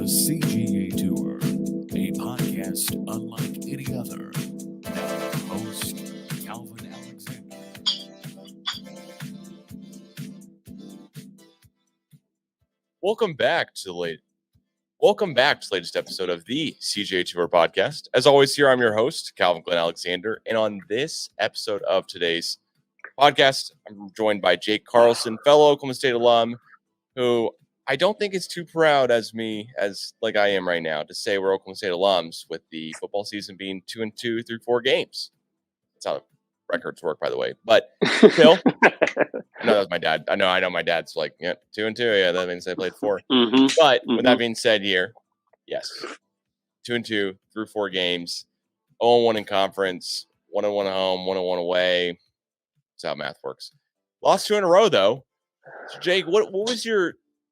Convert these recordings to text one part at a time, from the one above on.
CGA Tour, a podcast unlike any other. Now, host Glen Alexander. Welcome back to the latest episode of the CGA Tour podcast. As always, here I'm your host, Glen Alexander, and on this episode of today's podcast, I'm joined by Jake Carlson, fellow Oklahoma State alum, who I don't think is too proud as like I am right now to say we're Oklahoma State alums with the football season being 2-2 through 4 games. That's how records work, by the way. But still, I know that was my dad. I know my dad's like, yeah, 2-2. Yeah, that means they played 4. But with that being said here, yes, 2-2 through 4 games, 0-1 in conference, 1-1 at home, 1-1 away. That's how math works. Lost 2 in a row, though. So Jake,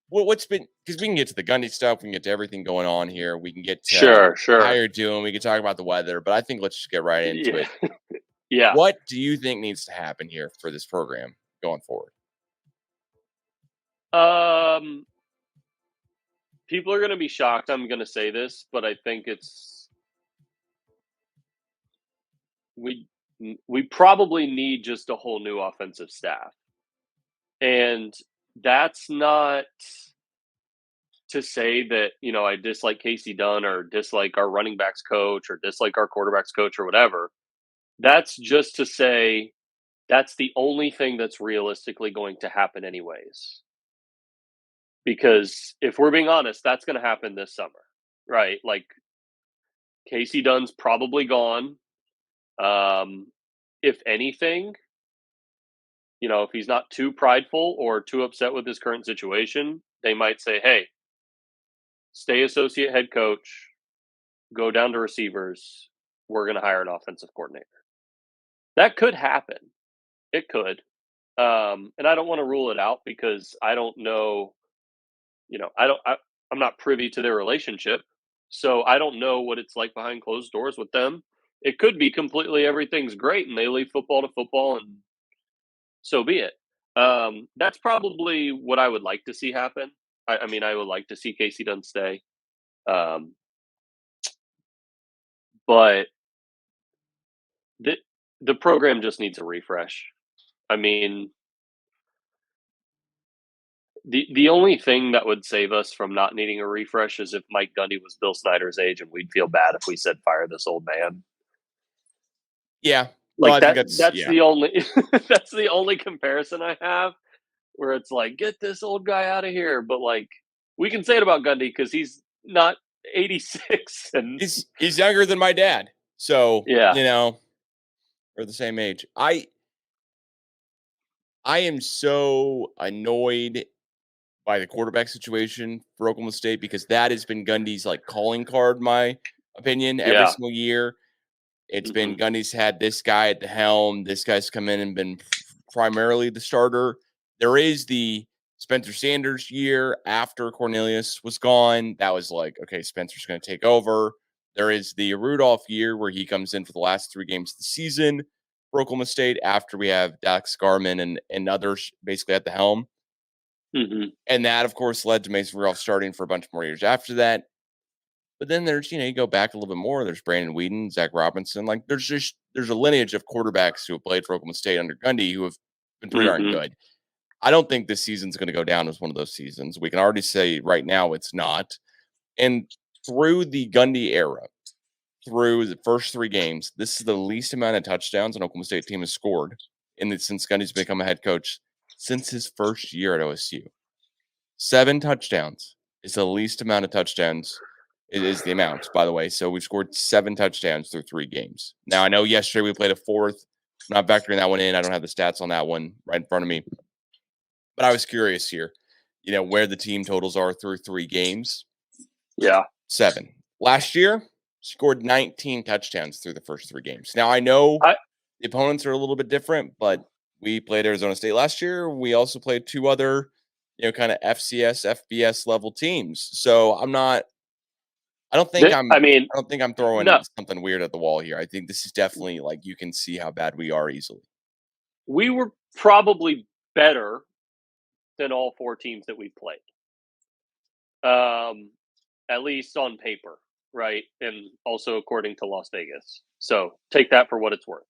what's been, because we can get to the Gundy stuff, we can get to everything going on here, we can get to sure how you're doing, we can talk about the weather, but I think let's just get right into it. Yeah. What do you think needs to happen here for this program going forward? People are going to be shocked I'm going to say this, but I think we probably need just a whole new offensive staff. And that's not to say that, I dislike Casey Dunn or dislike our running backs coach or dislike our quarterbacks coach or whatever. That's just to say that's the only thing that's realistically going to happen anyways. Because if we're being honest, that's going to happen this summer, right? Like Casey Dunn's probably gone. If anything, if he's not too prideful or too upset with his current situation, they might say, hey, stay associate head coach, go down to receivers. We're going to hire an offensive coordinator. That could happen. It could. And I don't want to rule it out because I don't know, I'm not privy to their relationship. So I don't know what it's like behind closed doors with them. It could be completely everything's great and they leave football to football and so be it. That's probably what I would like to see happen. I mean, I would like to see Casey Dunn stay. But the program just needs a refresh. I mean, the only thing that would save us from not needing a refresh is if Mike Gundy was Bill Snyder's age and we'd feel bad if we said fire this old man. Yeah. Like that's the only that's the only comparison I have where it's like, get this old guy out of here. But like we can say it about Gundy because he's not 86 and he's younger than my dad. So yeah. We're the same age. I am so annoyed by the quarterback situation for Oklahoma State because that has been Gundy's like calling card, my opinion, every single year. It's been Gundy's had this guy at the helm. This guy's come in and been primarily the starter. There is the Spencer Sanders year after Cornelius was gone. That was like, okay, Spencer's going to take over. There is the Rudolph year where he comes in for the last 3 games of the season for Oklahoma State after we have Dax Garman and others basically at the helm. And that, of course, led to Mason Rudolph starting for a bunch more years after that. But then there's, you go back a little bit more. There's Brandon Whedon, Zach Robinson. Like there's a lineage of quarterbacks who have played for Oklahoma State under Gundy who have been pretty darn good. I don't think this season's going to go down as one of those seasons. We can already say right now it's not. And through the Gundy era, through the first 3 games, this is the least amount of touchdowns an Oklahoma State team has scored since Gundy's become a head coach since his first year at OSU. 7 touchdowns is the least amount of touchdowns. It is the amount, by the way. So we've scored 7 touchdowns through 3 games. Now, I know yesterday we played a 4th. I'm not factoring that one in. I don't have the stats on that one right in front of me. But I was curious here, where the team totals are through 3 games. Yeah. 7. Last year, scored 19 touchdowns through the first 3 games. Now, I know the opponents are a little bit different, but we played Arizona State last year. We also played 2 other, kind of FCS, FBS level teams. So I don't think I'm throwing something weird at the wall here. I think this is definitely like you can see how bad we are easily. We were probably better than all 4 teams that we played. at least on paper, right? And also according to Las Vegas. So take that for what it's worth.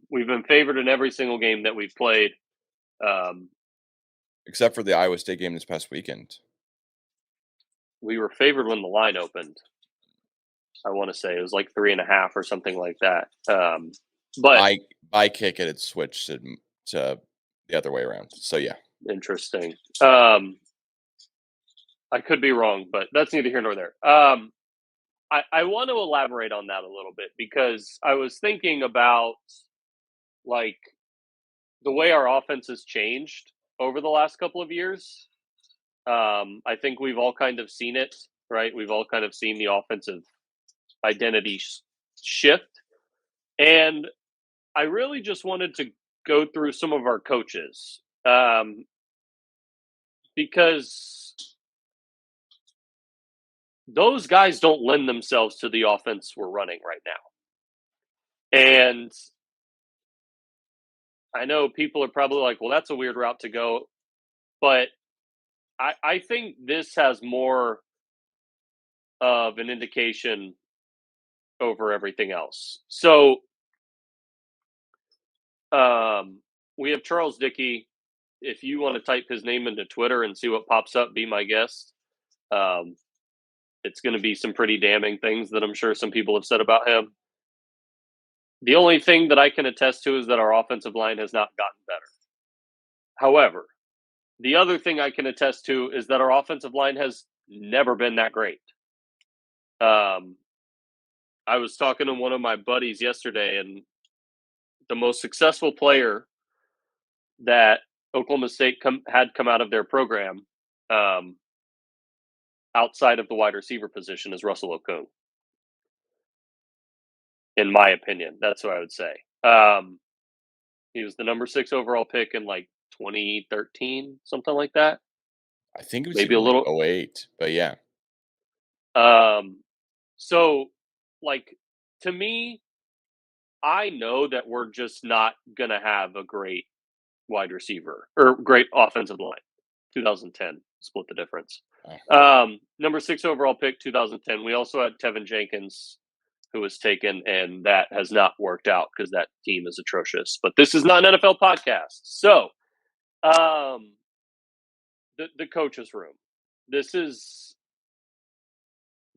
We've been favored in every single game that we've played. Except for the Iowa State game this past weekend. We were favored when the line opened. I want to say it was like 3.5 or something like that. But by kick it switched to the other way around. So yeah, interesting. I could be wrong, but that's neither here nor there. I want to elaborate on that a little bit because I was thinking about like the way our offense has changed over the last couple of years. I think we've all kind of seen it, right? We've all kind of seen the offensive identity shift. And I really just wanted to go through some of our coaches because those guys don't lend themselves to the offense we're running right now. And I know people are probably like, well, that's a weird route to go. But I think this has more of an indication over everything else. So we have Charles Dickey. If you want to type his name into Twitter and see what pops up, be my guest. It's going to be some pretty damning things that I'm sure some people have said about him. The only thing that I can attest to is that our offensive line has not gotten better. However, the other thing I can attest to is that our offensive line has never been that great. I was talking to one of my buddies yesterday, and the most successful player that Oklahoma State had come out of their program outside of the wide receiver position is Russell Okung. In my opinion, that's what I would say. He was the number 6 overall pick in like 2013, something like that. I think it was maybe a little like 08, but yeah. So like to me, I know that we're just not gonna have a great wide receiver or great offensive line. 2010 split the difference. Number 6 overall pick, 2010. We also had Tevin Jenkins, who was taken, and that has not worked out because that team is atrocious. But this is not an NFL podcast. So, the coach's room. This is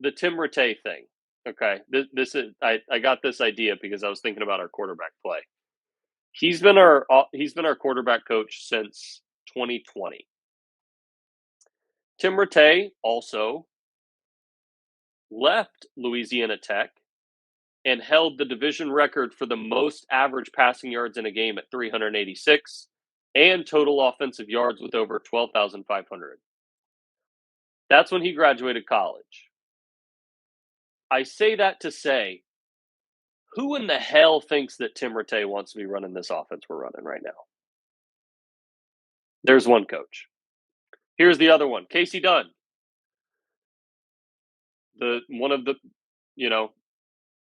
the Tim Rattay thing. Okay, this is I got this idea because I was thinking about our quarterback play. He's been our quarterback coach since 2020. Tim Rattay also left Louisiana Tech and held the division record for the most average passing yards in a game at 386 and total offensive yards with over 12,500. That's when he graduated college. I say that to say, who in the hell thinks that Tim Rattay wants to be running this offense we're running right now? There's one coach. Here's the other one, Casey Dunn.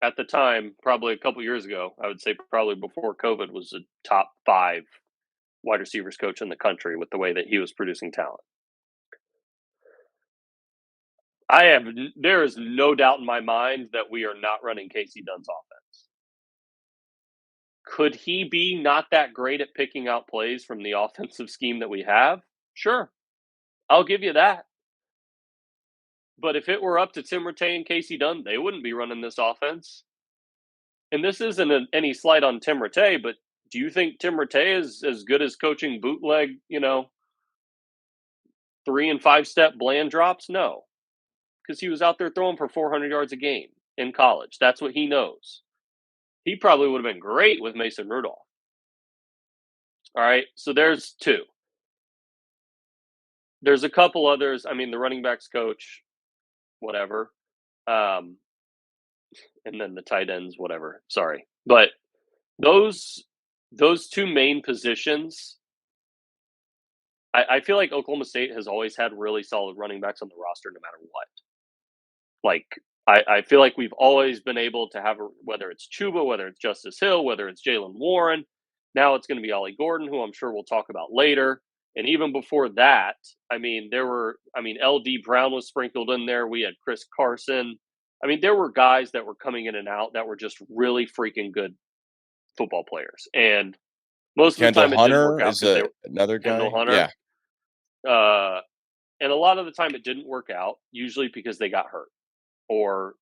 At the time, probably a couple years ago, I would say probably before COVID, was a top 5 wide receivers coach in the country with the way that he was producing talent. There is no doubt in my mind that we are not running Casey Dunn's offense. Could he be not that great at picking out plays from the offensive scheme that we have? Sure. I'll give you that. But if it were up to Tim Rattay and Casey Dunn, they wouldn't be running this offense. And this isn't any slight on Tim Rattay, but do you think Tim Rattay is as good as coaching bootleg, 3 and 5 step bland drops? No. Because he was out there throwing for 400 yards a game in college. That's what he knows. He probably would have been great with Mason Rudolph. All right, so there's 2. There's a couple others. I mean, the running backs coach, whatever. And then the tight ends, whatever. Sorry. But those 2 main positions, I feel like Oklahoma State has always had really solid running backs on the roster no matter what. Like, I feel like we've always been able to have, whether it's Chuba, whether it's Justice Hill, whether it's Jalen Warren. Now it's going to be Ollie Gordon, who I'm sure we'll talk about later. And even before that, I mean, LD Brown was sprinkled in there. We had Chris Carlson. I mean, there were guys that were coming in and out that were just really freaking good football players. And most of the Kendall time it didn't work Hunter out is because they were another Kendall guy. Hunter. Yeah. And a lot of the time it didn't work out, usually because they got hurt or,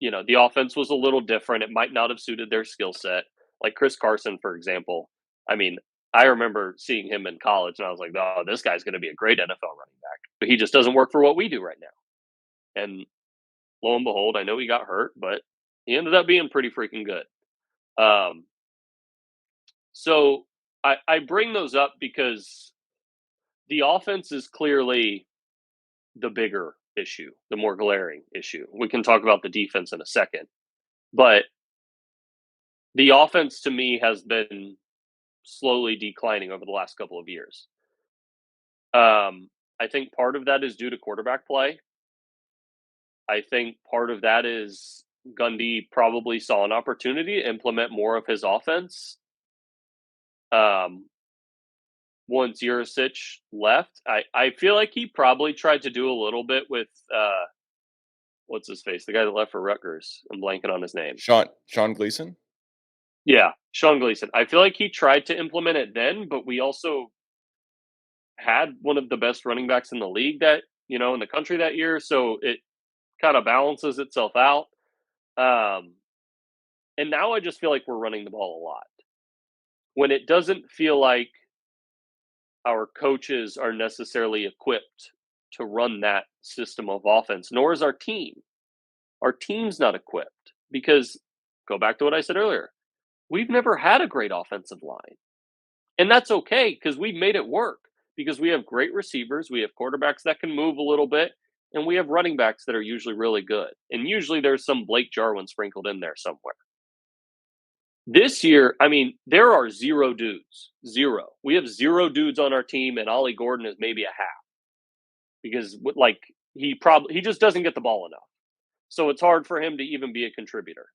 the offense was a little different. It might not have suited their skill set. Like Chris Carlson, for example. I mean, I remember seeing him in college and I was like, oh, this guy's going to be a great NFL running back, but he just doesn't work for what we do right now. And lo and behold, I know he got hurt, but he ended up being pretty freaking good. So I bring those up because the offense is clearly the bigger issue, the more glaring issue. We can talk about the defense in a second, but the offense to me has been slowly declining over the last couple of years. I think part of that is due to quarterback play. I think part of that is Gundy probably saw an opportunity to implement more of his offense. Once Yuricich left, I feel like he probably tried to do a little bit with what's his face, the guy that left for Rutgers. I'm blanking on his name. Sean Gleason. Yeah, Sean Gleason. I feel like he tried to implement it then, but we also had one of the best running backs in the league in the country that year, so it kind of balances itself out. And now I just feel like we're running the ball a lot. When it doesn't feel like our coaches are necessarily equipped to run that system of offense, nor is our team. Our team's not equipped because, go back to what I said earlier, we've never had a great offensive line. And that's okay because we've made it work because we have great receivers, we have quarterbacks that can move a little bit, and we have running backs that are usually really good. And usually there's some Blake Jarwin sprinkled in there somewhere. This year, I mean, there are 0 dudes. 0. We have 0 dudes on our team, and Ollie Gordon is maybe a half because, he just doesn't get the ball enough. So it's hard for him to even be a contributor.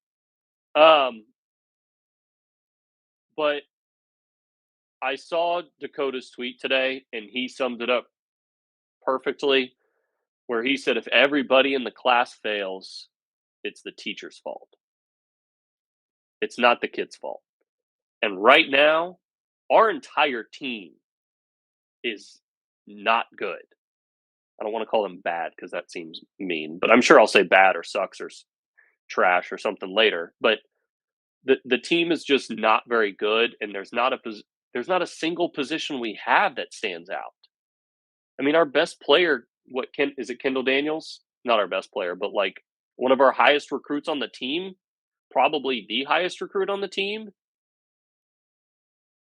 But I saw Dakota's tweet today, and he summed it up perfectly, where he said, if everybody in the class fails, it's the teacher's fault. It's not the kid's fault. And right now, our entire team is not good. I don't want to call them bad because that seems mean, but I'm sure I'll say bad or sucks or trash or something later. But the team is just not very good, and there's not a single position we have that stands out. I mean, our best player, is it Kendall Daniels? Not our best player, but like one of our highest recruits on the team, probably the highest recruit on the team.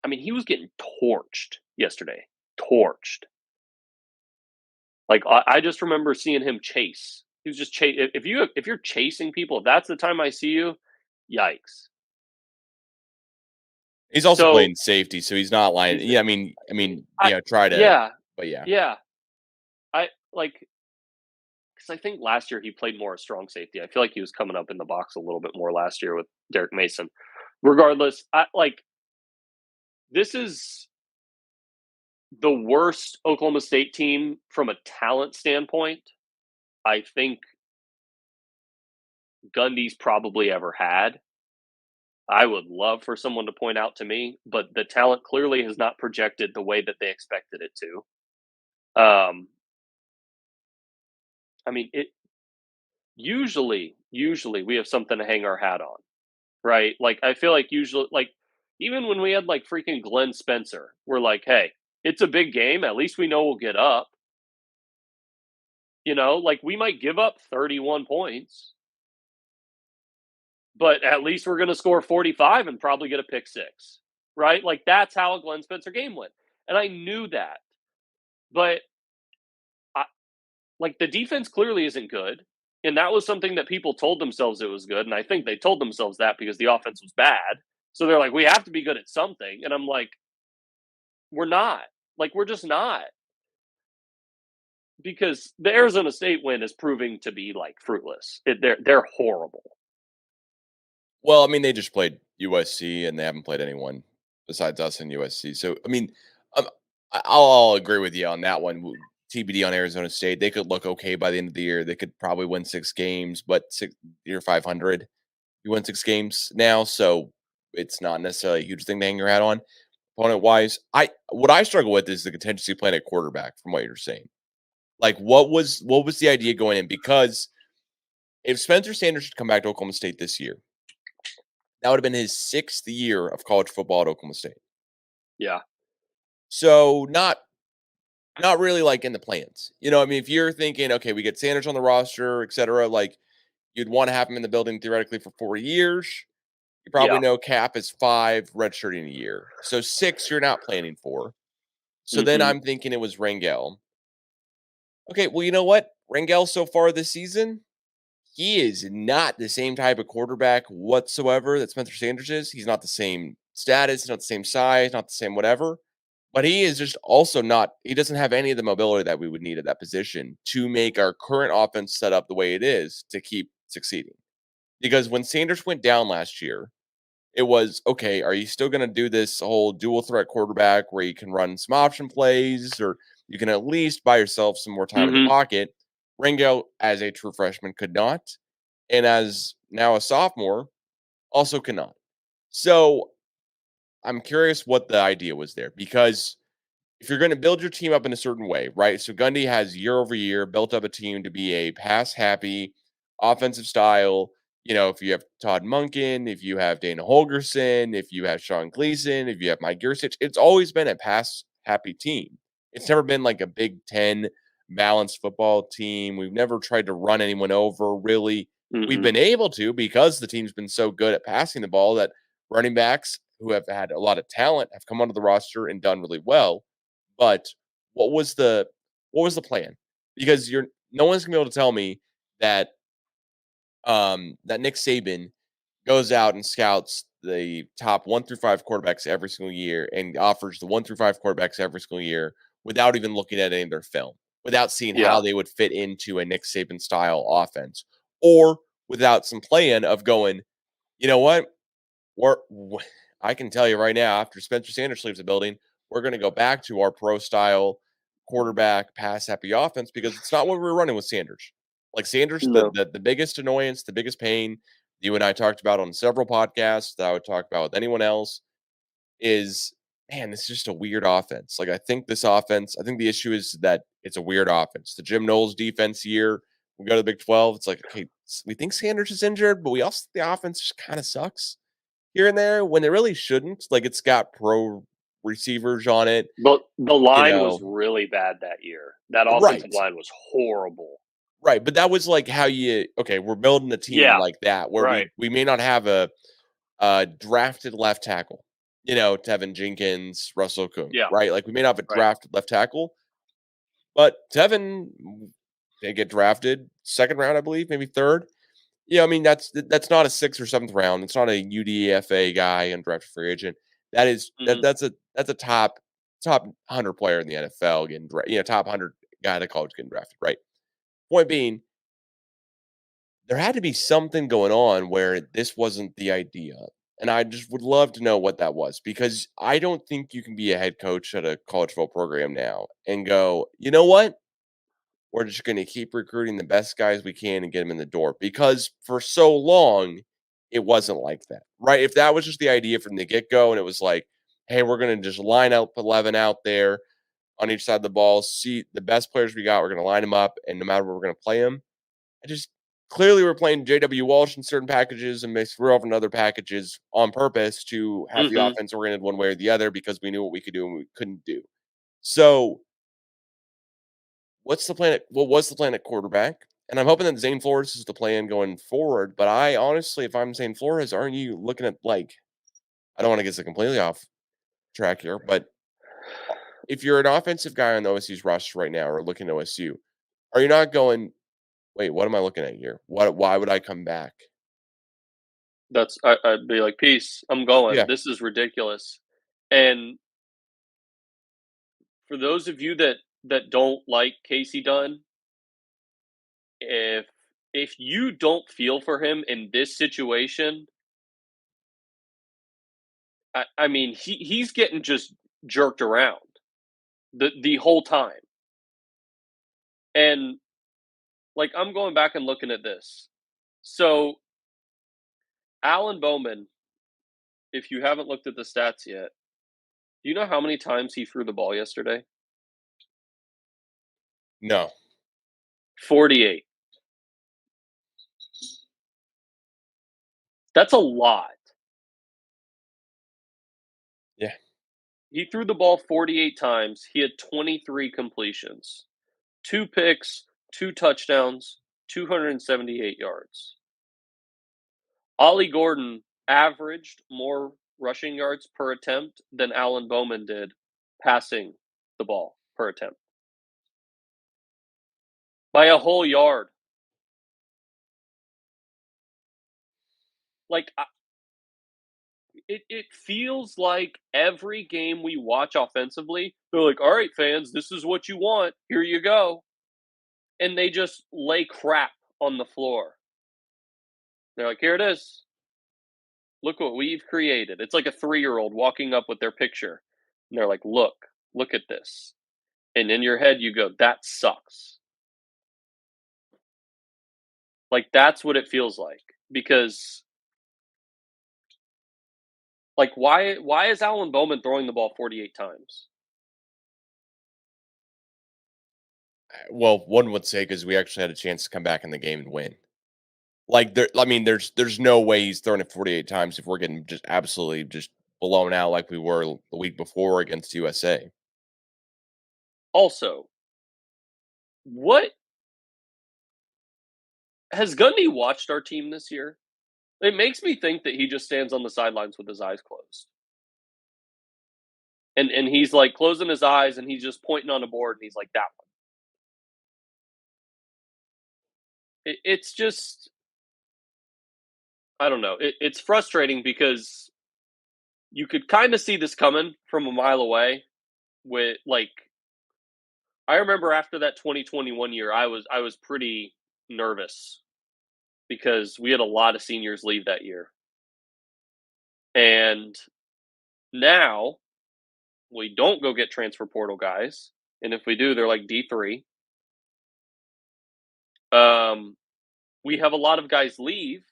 I mean, he was getting torched yesterday. Torched. Like I just remember seeing him chase. He was just if you're chasing people, if that's the time I see you, yikes. He's also playing safety, so he's not lying. Yeah, I mean, try to. Yeah, but yeah. Yeah. Because I think last year he played more strong safety. I feel like he was coming up in the box a little bit more last year with Derek Mason. Regardless, this is the worst Oklahoma State team from a talent standpoint I think Gundy's probably ever had. I would love for someone to point out to me, but the talent clearly has not projected the way that they expected it to. I mean, usually we have something to hang our hat on, right? Like, I feel like usually, like, even when we had like freaking Glenn Spencer, we're like, hey, it's a big game. At least we know we'll get up. Like, we might give up 31 points, but at least we're going to score 45 and probably get a pick six, right? Like, that's how a Glenn Spencer game went. And I knew that. But, the defense clearly isn't good. And that was something that people told themselves it was good. And I think they told themselves that because the offense was bad. So they're like, we have to be good at something. And I'm like, we're not. Like, we're just not. Because the Arizona State win is proving to be, like, fruitless. They're horrible. Well, I mean, they just played USC, and they haven't played anyone besides us in USC. So, I mean, I'll agree with you on that one. TBD on Arizona State. They could look okay by the end of the year. They could probably win 6 games, but you're 500. You won 6 games now, so it's not necessarily a huge thing to hang your hat on. Opponent wise, what I struggle with is the contingency plan at quarterback. From what you're saying, like what was the idea going in? Because if Spencer Sanders should come back to Oklahoma State this year, that would have been his 6th year of college football at Oklahoma State. Yeah. So not really like in the plans. I mean, if you're thinking, okay, we get Sanders on the roster, et cetera, like you'd want to have him in the building theoretically for 4 years. You probably Yeah. know cap is 5, redshirting a year. So 6 you're not planning for. So then Mhm. I'm thinking it was Rangel. Okay, well, you know what? Rangel so far this season, he is not the same type of quarterback whatsoever that Spencer Sanders is. He's not the same status, not the same size, not the same whatever. But he is just also not, he doesn't have any of the mobility that we would need at that position to make our current offense set up the way it is to keep succeeding. Because when Sanders went down last year, it was okay. Are you still going to do this whole dual threat quarterback where you can run some option plays or you can at least buy yourself some more time in the Mhm. pocket? Ringo, as a true freshman, could not. And as now a sophomore, also cannot. So I'm curious what the idea was there because if you're going to build your team up in a certain way, right? So Gundy has year over year built up a team to be a pass happy offensive style. If you have Todd Monken, if you have Dana Holgerson, if you have Sean Gleason, if you have Mike Gersich, it's always been a pass happy team. It's never been like a Big Ten balanced football team. We've never tried to run anyone over, really. We've Mhm. been able to because the team's been so good at passing the ball that running backs who have had a lot of talent have come onto the roster and done really well. But what was the plan? Because no one's gonna be able to tell me that that Nick Saban goes out and scouts the top 1 through 5 quarterbacks every single year and offers the 1 through 5 quarterbacks every single year without even looking at any of their film, without seeing how Yeah. they would fit into a Nick Saban style offense, or without some plan of going, you know what, I can tell you right now, after Spencer Sanders leaves the building, we're going to go back to our pro style quarterback pass happy offense because it's not what we were running with Sanders. Like Sanders, the, No. the the biggest annoyance, the biggest pain you and I talked about on several podcasts that I would talk about with anyone else is, man, it's just a weird offense. Like I think the issue is that it's a weird offense. The Jim Knowles defense year, we go to the Big 12. It's like, okay, we think Sanders is injured, but we also think the offense just kind of sucks here and there when it really shouldn't. Like it's got pro receivers on it, But the you line was know. really bad that year. That offensive Right. line was horrible. Right. But that was like how we're building a team Yeah. like that where Right. we may not have a drafted left tackle, Tevin Jenkins, Russell Okung, Yeah. right? Like we may not have a Right. drafted left tackle, but Tevin they get drafted 2nd round, I believe, maybe 3rd. Yeah, I mean that's not a 6th or 7th round. It's not a UDFA guy, undrafted free agent. Mhm. That's a top 100 player in the NFL getting top 100 guy to college getting drafted, right? Point being, there had to be something going on where this wasn't the idea. And I just would love to know what that was because I don't think you can be a head coach at a college football program now and go, you know what? We're just going to keep recruiting the best guys we can and get them in the door because for so long it wasn't like that, right? If that was just the idea from the get go and it was like, hey, we're going to just line up 11 out there on each side of the ball, see the best players we got, we're going to line them up, and no matter where we're going to play them. I just clearly we're playing JW Walsh in certain packages and Mace Rudolph in other packages on purpose to have the Mhm. offense oriented one way or the other because we knew what we could do and we couldn't do. So what's the plan? What was the plan at quarterback? And I'm hoping that Zane Flores is the plan going forward. But I honestly, if I'm Zane Flores, aren't you looking at like, I don't want to get completely off track here, but if you're an offensive guy on OSU's roster right now or looking at OSU, are you not going, wait, what am I looking at here? Why would I come back? I'd be like, peace. I'm going. Yeah. This is ridiculous. And for those of you that don't like Casey Dunn, if you don't feel for him in this situation, I mean he's getting just jerked around. the whole time. And like, I'm going back and looking at this. So Alan Bowman, if you haven't looked at the stats yet, do you know how many times he threw the ball yesterday? No. 48. That's a lot. Yeah. He threw the ball 48 times. He had 23 completions, 2 picks, 2 touchdowns, 278 yards. Ollie Gordon averaged more rushing yards per attempt than Alan Bowman did passing the ball per attempt. By a whole yard. Like, it feels like every game we watch offensively, they're like, all right, fans, this is what you want. Here you go. And they just lay crap on the floor. They're like, here it is. Look what we've created. It's like a 3-year-old walking up with their picture. And they're like, look at this. And in your head, you go, that sucks. Like, that's what it feels like. Because, like, why is Alan Bowman throwing the ball 48 times? Well, one would say because we actually had a chance to come back in the game and win. Like, there's no way he's thrown it 48 times if we're getting just absolutely just blown out like we were the week before against USA. Also, what has Gundy watched our team this year? It makes me think that he just stands on the sidelines with his eyes closed. And he's like closing his eyes and he's just pointing on a board and he's like, that one. It's just, I don't know. It's frustrating because you could kind of see this coming from a mile away. With like, I remember after that 2021 year, I was pretty nervous because we had a lot of seniors leave that year. And now we don't go get transfer portal guys. And if we do, they're like D3. We have a lot of guys leave.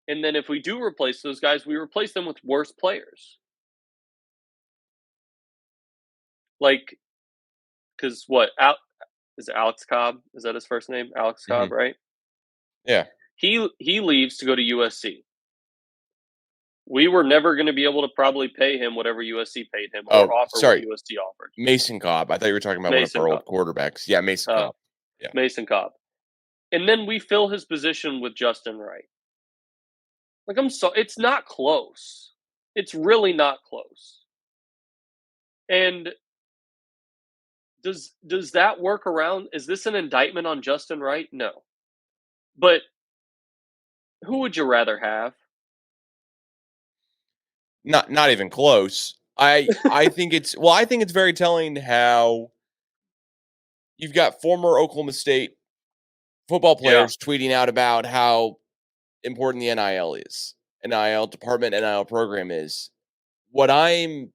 And then if we do replace those guys, we replace them with worse players. Like, because what? Is it Alex Cobb? Is that his first name? Alex Cobb, right? Yeah. He leaves to go to USC. We were never going to be able to probably pay him whatever USC paid him or offer what USC offered. Mason Cobb. I thought you were talking about Mason one of our old quarterbacks. Yeah, Mason Cobb. Yeah. Mason Cobb. And then we fill his position with Justin Wright. Like, it's not close. It's really not close. And does that work around? Is this an indictment on Justin Wright? No. But who would you rather have? Not even close. I think it's very telling how you've got former Oklahoma State football players tweeting out about how important the NIL is. NIL department, NIL program is. That's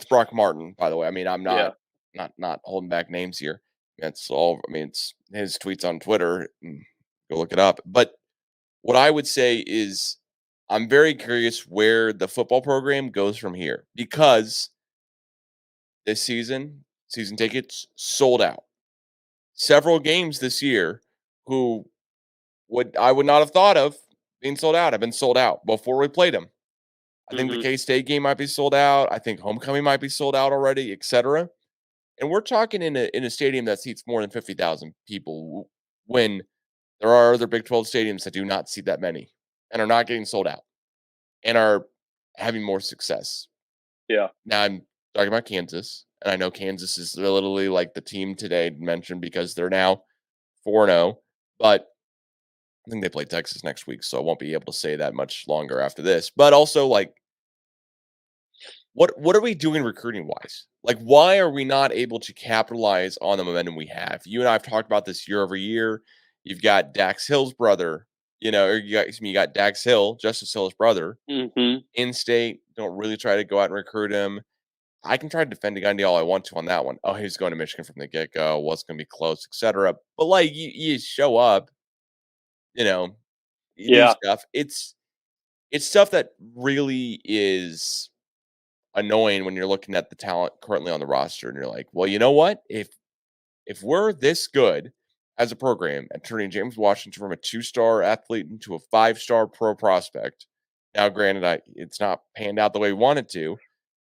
Brock Martin, by the way. I mean, I'm not holding back names here. That's all. I mean, it's his tweets on Twitter. Go look it up. But what I would say is I'm very curious where the football program goes from here because this season tickets sold out. Several games this year I would not have thought of being sold out have been sold out before we played them. I think the K-State game might be sold out. I think homecoming might be sold out already, etc. And we're talking in a stadium that seats more than 50,000 people when there are other Big 12 stadiums that do not seat that many and are not getting sold out and are having more success. Yeah. Now I'm talking about Kansas, and I know Kansas is literally like the team today mentioned because they're now 4-0, but I think they play Texas next week, so I won't be able to say that much longer after this. But also, like, what are we doing recruiting wise? Like, why are we not able to capitalize on the momentum we have? You and I have talked about this year over year. You've got Dax Hill's brother, you got Dax Hill, Justice Hill's brother, in state. Don't really try to go out and recruit him. I can try to defend Gundy all I want to on that one. Oh, he's going to Michigan from the get-go. What's going to be close, etc. But like you show up, you know, you do stuff. It's stuff that really is annoying when you're looking at the talent currently on the roster and you're like, well, you know what? If we're this good as a program at turning James Washington from a 2-star athlete into a 5-star pro prospect, now granted, it's not panned out the way we wanted to,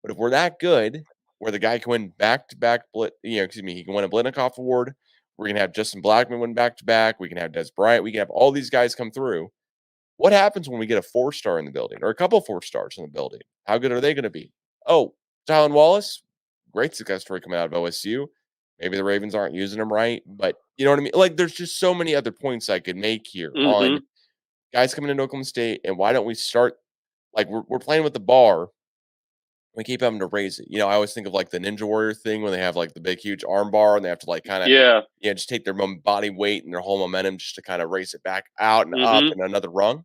but if we're that good, where the guy can win back-to-back, he can win a Blitnikoff Award. We're gonna have Justin Blackman win back-to-back. We can have Des Bryant. We can have all these guys come through. What happens when we get a 4-star in the building or a couple 4-stars in the building? How good are they going to be? Oh, Tylan Wallace, great success story coming out of OSU. Maybe the Ravens aren't using him right, but you know what I mean? Like, there's just so many other points I could make here on guys coming into Oklahoma State, and why don't we start like we're playing with the bar. We keep having to raise it. You know, I always think of like the Ninja Warrior thing when they have like the big, huge arm bar and they have to like kind of, just take their body weight and their whole momentum just to kind of raise it back out and up and another rung.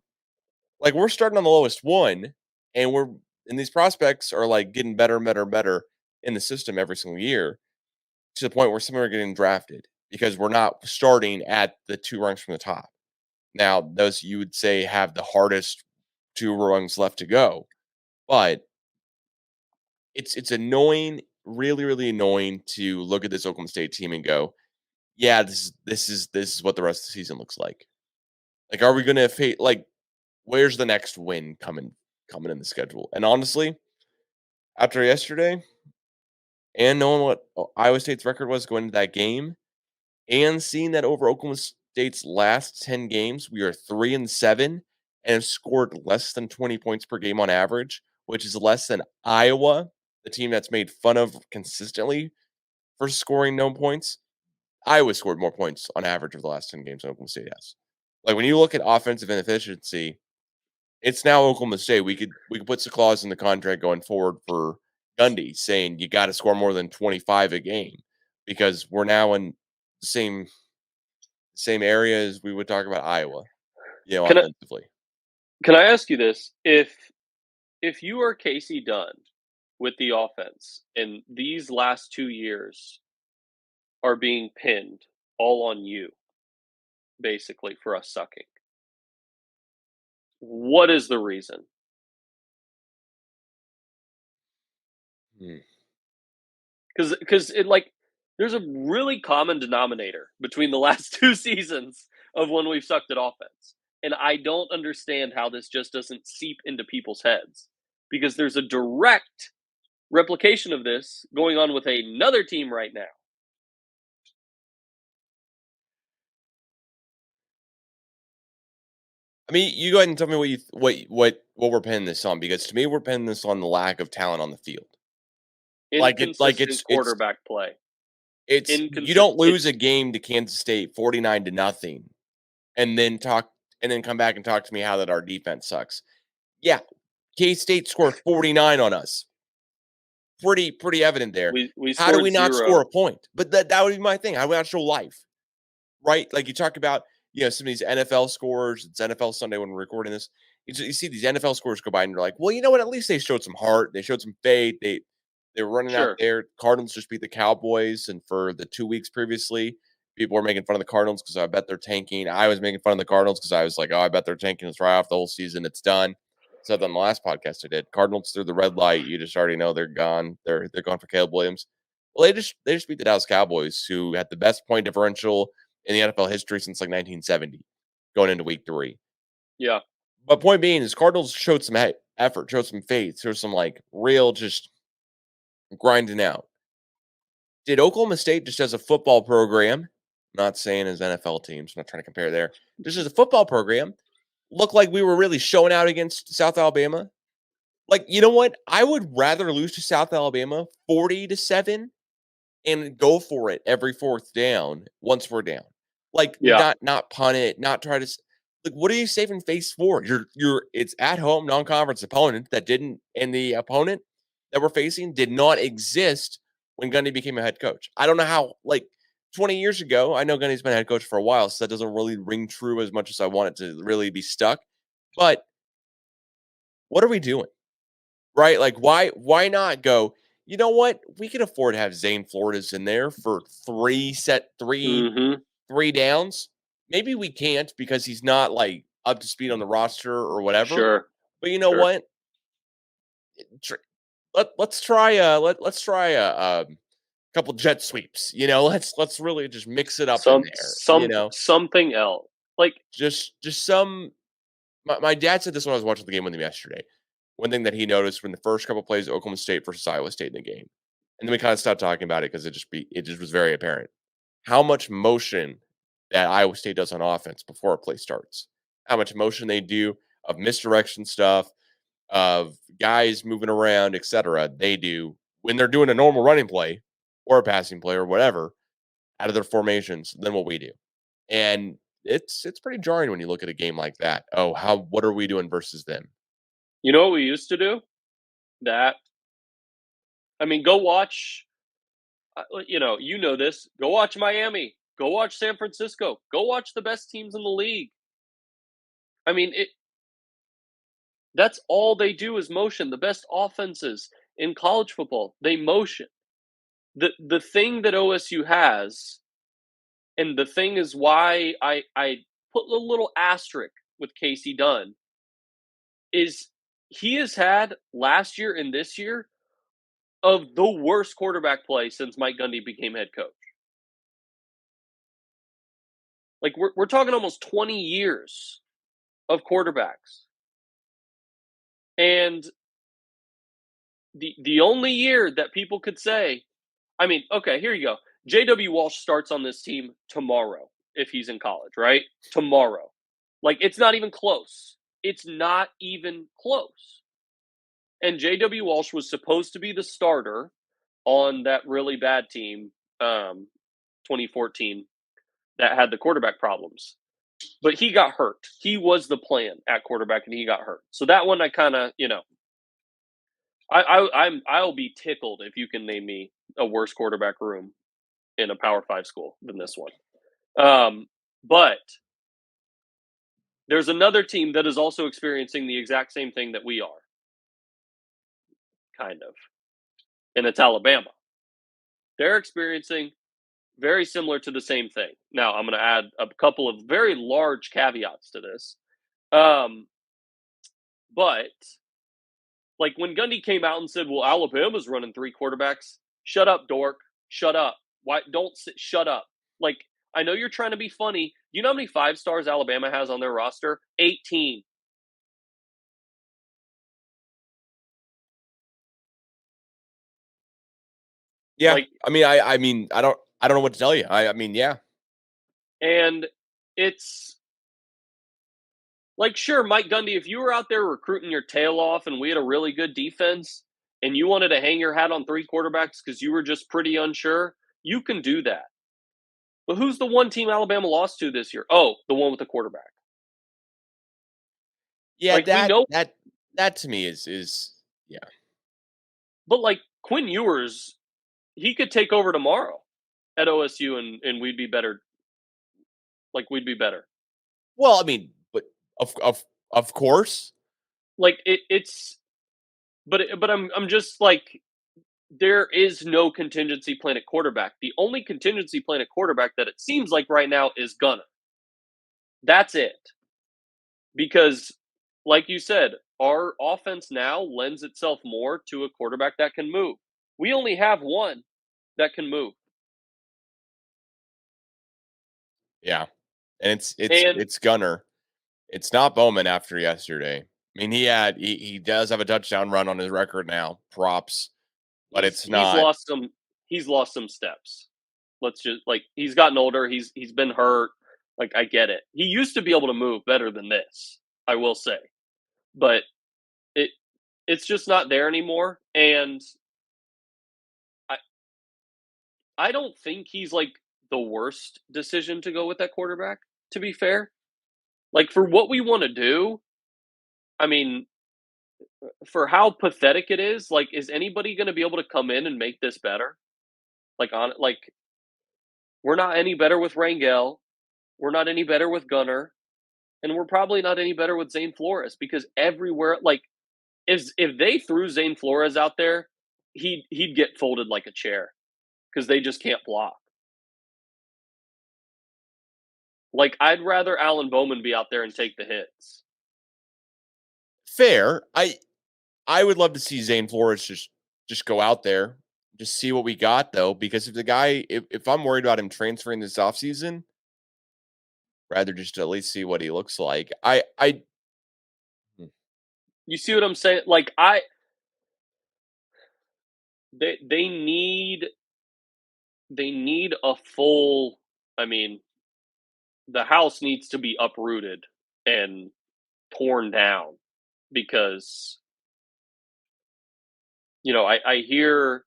Like, we're starting on the lowest one, and these prospects are like getting better and better and better in the system every single year to the point where some are getting drafted because we're not starting at the 2 rungs from the top. Now, those you would say have the hardest 2 rungs left to go, but it's annoying, really, really annoying to look at this Oklahoma State team and go, yeah, this is what the rest of the season looks like. Like, are we going to like, where's the next win coming in the schedule? And honestly, after yesterday and knowing what Iowa State's record was going into that game and seeing that over Oklahoma State's last 10 games, we are 3-7 and have scored less than 20 points per game on average, which is less than Iowa, the team that's made fun of consistently for scoring no points. Iowa scored more points on average over the last 10 games than Oklahoma State has. Like, when you look at offensive inefficiency, it's now Oklahoma State. We could put some clause in the contract going forward for Gundy saying you got to score more than 25 a game because we're now in the same area as we would talk about Iowa, offensively. Can I ask you this? If you are Casey Dunn with the offense and these last 2 years are being pinned all on you, basically, for us sucking, what is the reason? Because it like there's a really common denominator between the last 2 seasons of when we've sucked at offense. And I don't understand how this just doesn't seep into people's heads because there's a direct replication of this going on with another team right now. I mean, you go ahead and tell me what we're pinning this on, because to me, we're pinning this on the lack of talent on the field. Inconsistent quarterback play. You don't lose a game to Kansas State 49-0 and then come back and talk to me how that our defense sucks. Yeah, K-State scored 49 on us. Pretty evident there. How do we not score a point? But that would be my thing. How do we not show life? Right? Like, you talk about, some of these NFL scores. It's NFL Sunday when we're recording this. You see these NFL scores go by and you're like, well, you know what? At least they showed some heart. They showed some faith. They were running out there. Cardinals just beat the Cowboys. And for the 2 weeks previously, people were making fun of the Cardinals because I bet they're tanking. I was making fun of the Cardinals because I was like, oh, I bet they're tanking. It's right off the whole season. It's done. Said on the last podcast I did. Cardinals through the red light. You just already know they're gone. They're gone for Caleb Williams. Well, they just beat the Dallas Cowboys, who had the best point differential in the NFL history since like 1970, going into week 3. Yeah. But point being is Cardinals showed some effort, showed some faith, showed some like real just grinding out. Did Oklahoma State, just as a football program, not saying as NFL teams, I'm not trying to compare there, just as a football program, look like we were really showing out against South Alabama? Like, you know what? I would rather lose to South Alabama 40-7 and go for it every 4th down once we're down. Like, not punt it, not try to. Like, what are you saving face for? It's at home non-conference opponent that didn't, and the opponent that we're facing did not exist when Gundy became a head coach. I don't know how. Like, 20 years ago, I know Gundy's been a head coach for a while, so that doesn't really ring true as much as I want it to really be stuck. But what are we doing? Right? Like, why not go? you know what? We can afford to have Zane Flores in there for three downs. Maybe we can't because he's not like up to speed on the roster or whatever. Sure. But you know what? Let's try a couple jet sweeps. Let's really just mix it up in there. Something else. Like Just some. My dad said this when I was watching the game with him yesterday. One thing that he noticed when the first couple plays of Oklahoma State versus Iowa State in the game, and then we kind of stopped talking about it because it just was very apparent how much motion that Iowa State does on offense before a play starts. How much motion they do of misdirection stuff, of guys moving around, etc. They do when they're doing a normal running play or a passing play or whatever out of their formations than what we do. And it's pretty jarring when you look at a game like that. Oh, what are we doing versus them? You know what we used to do? Go watch. You know this. Go watch Miami. Go watch San Francisco. Go watch the best teams in the league. That's all they do is motion. The best offenses in college football, they motion. The thing that OSU has, and the thing is why I put a little asterisk with Casey Dunn, is he has had last year and this year of the worst quarterback play since Mike Gundy became head coach. Like we're talking almost 20 years of quarterbacks. And the only year that people could say, okay, here you go. J.W. Walsh starts on this team tomorrow if he's in college, right? Tomorrow. Like, it's not even close. It's not even close. And J.W. Walsh was supposed to be the starter on that really bad team, 2014, that had the quarterback problems. But he got hurt. He was the plan at quarterback, and he got hurt. So that one I kind of, I'll be tickled if you can name me a worse quarterback room in a Power 5 school than this one. But there's another team that is also experiencing the exact same thing that we are. Kind of. And it's Alabama. They're experiencing very similar to the same thing. Now, I'm going to add a couple of very large caveats to this. But like when Gundy came out and said, well, Alabama's running 3 quarterbacks. Shut up, dork. Shut up. Why? Shut up. Like, I know you're trying to be funny. You know how many 5 stars Alabama has on their roster? 18. Yeah. I don't know what to tell you. Yeah. And it's like, sure, Mike Gundy, if you were out there recruiting your tail off and we had a really good defense and you wanted to hang your hat on 3 quarterbacks because you were just pretty unsure, you can do that. But who's the one team Alabama lost to this year? Oh, the one with the quarterback. Yeah, like, that to me is yeah. But like Quinn Ewers, he could take over tomorrow at OSU and we'd be better. Like, we'd be better. Well, but of course. Like but I'm just like, there is no contingency plan at quarterback. The only contingency plan at quarterback that it seems like right now is Gunner. That's it. Because, like you said, our offense now lends itself more to a quarterback that can move. We only have one that can move. Yeah. And it's Gunner. It's not Bowman after yesterday. He does have a touchdown run on his record now. Props. But it's not. He's lost some steps. Let's just, like, he's gotten older. He's been hurt. Like, I get it. He used to be able to move better than this, I will say. But it's just not there anymore. And I don't think he's like the worst decision to go with that quarterback, to be fair. Like, for what we want to do, for how pathetic it is, like, is anybody going to be able to come in and make this better? We're not any better with Rangel. We're not any better with Gunner. And we're probably not any better with Zane Flores, because everywhere, like, if they threw Zane Flores out there he'd get folded like a chair because they just can't block. Like, I'd rather Alan Bowman be out there and take the hits. Fair. I would love to see Zane Flores just go out there, just see what we got though, because if I'm worried about him transferring this offseason, rather just at least see what he looks like. You see what I'm saying? Like, they need a full. I mean, the house needs to be uprooted and torn down because I hear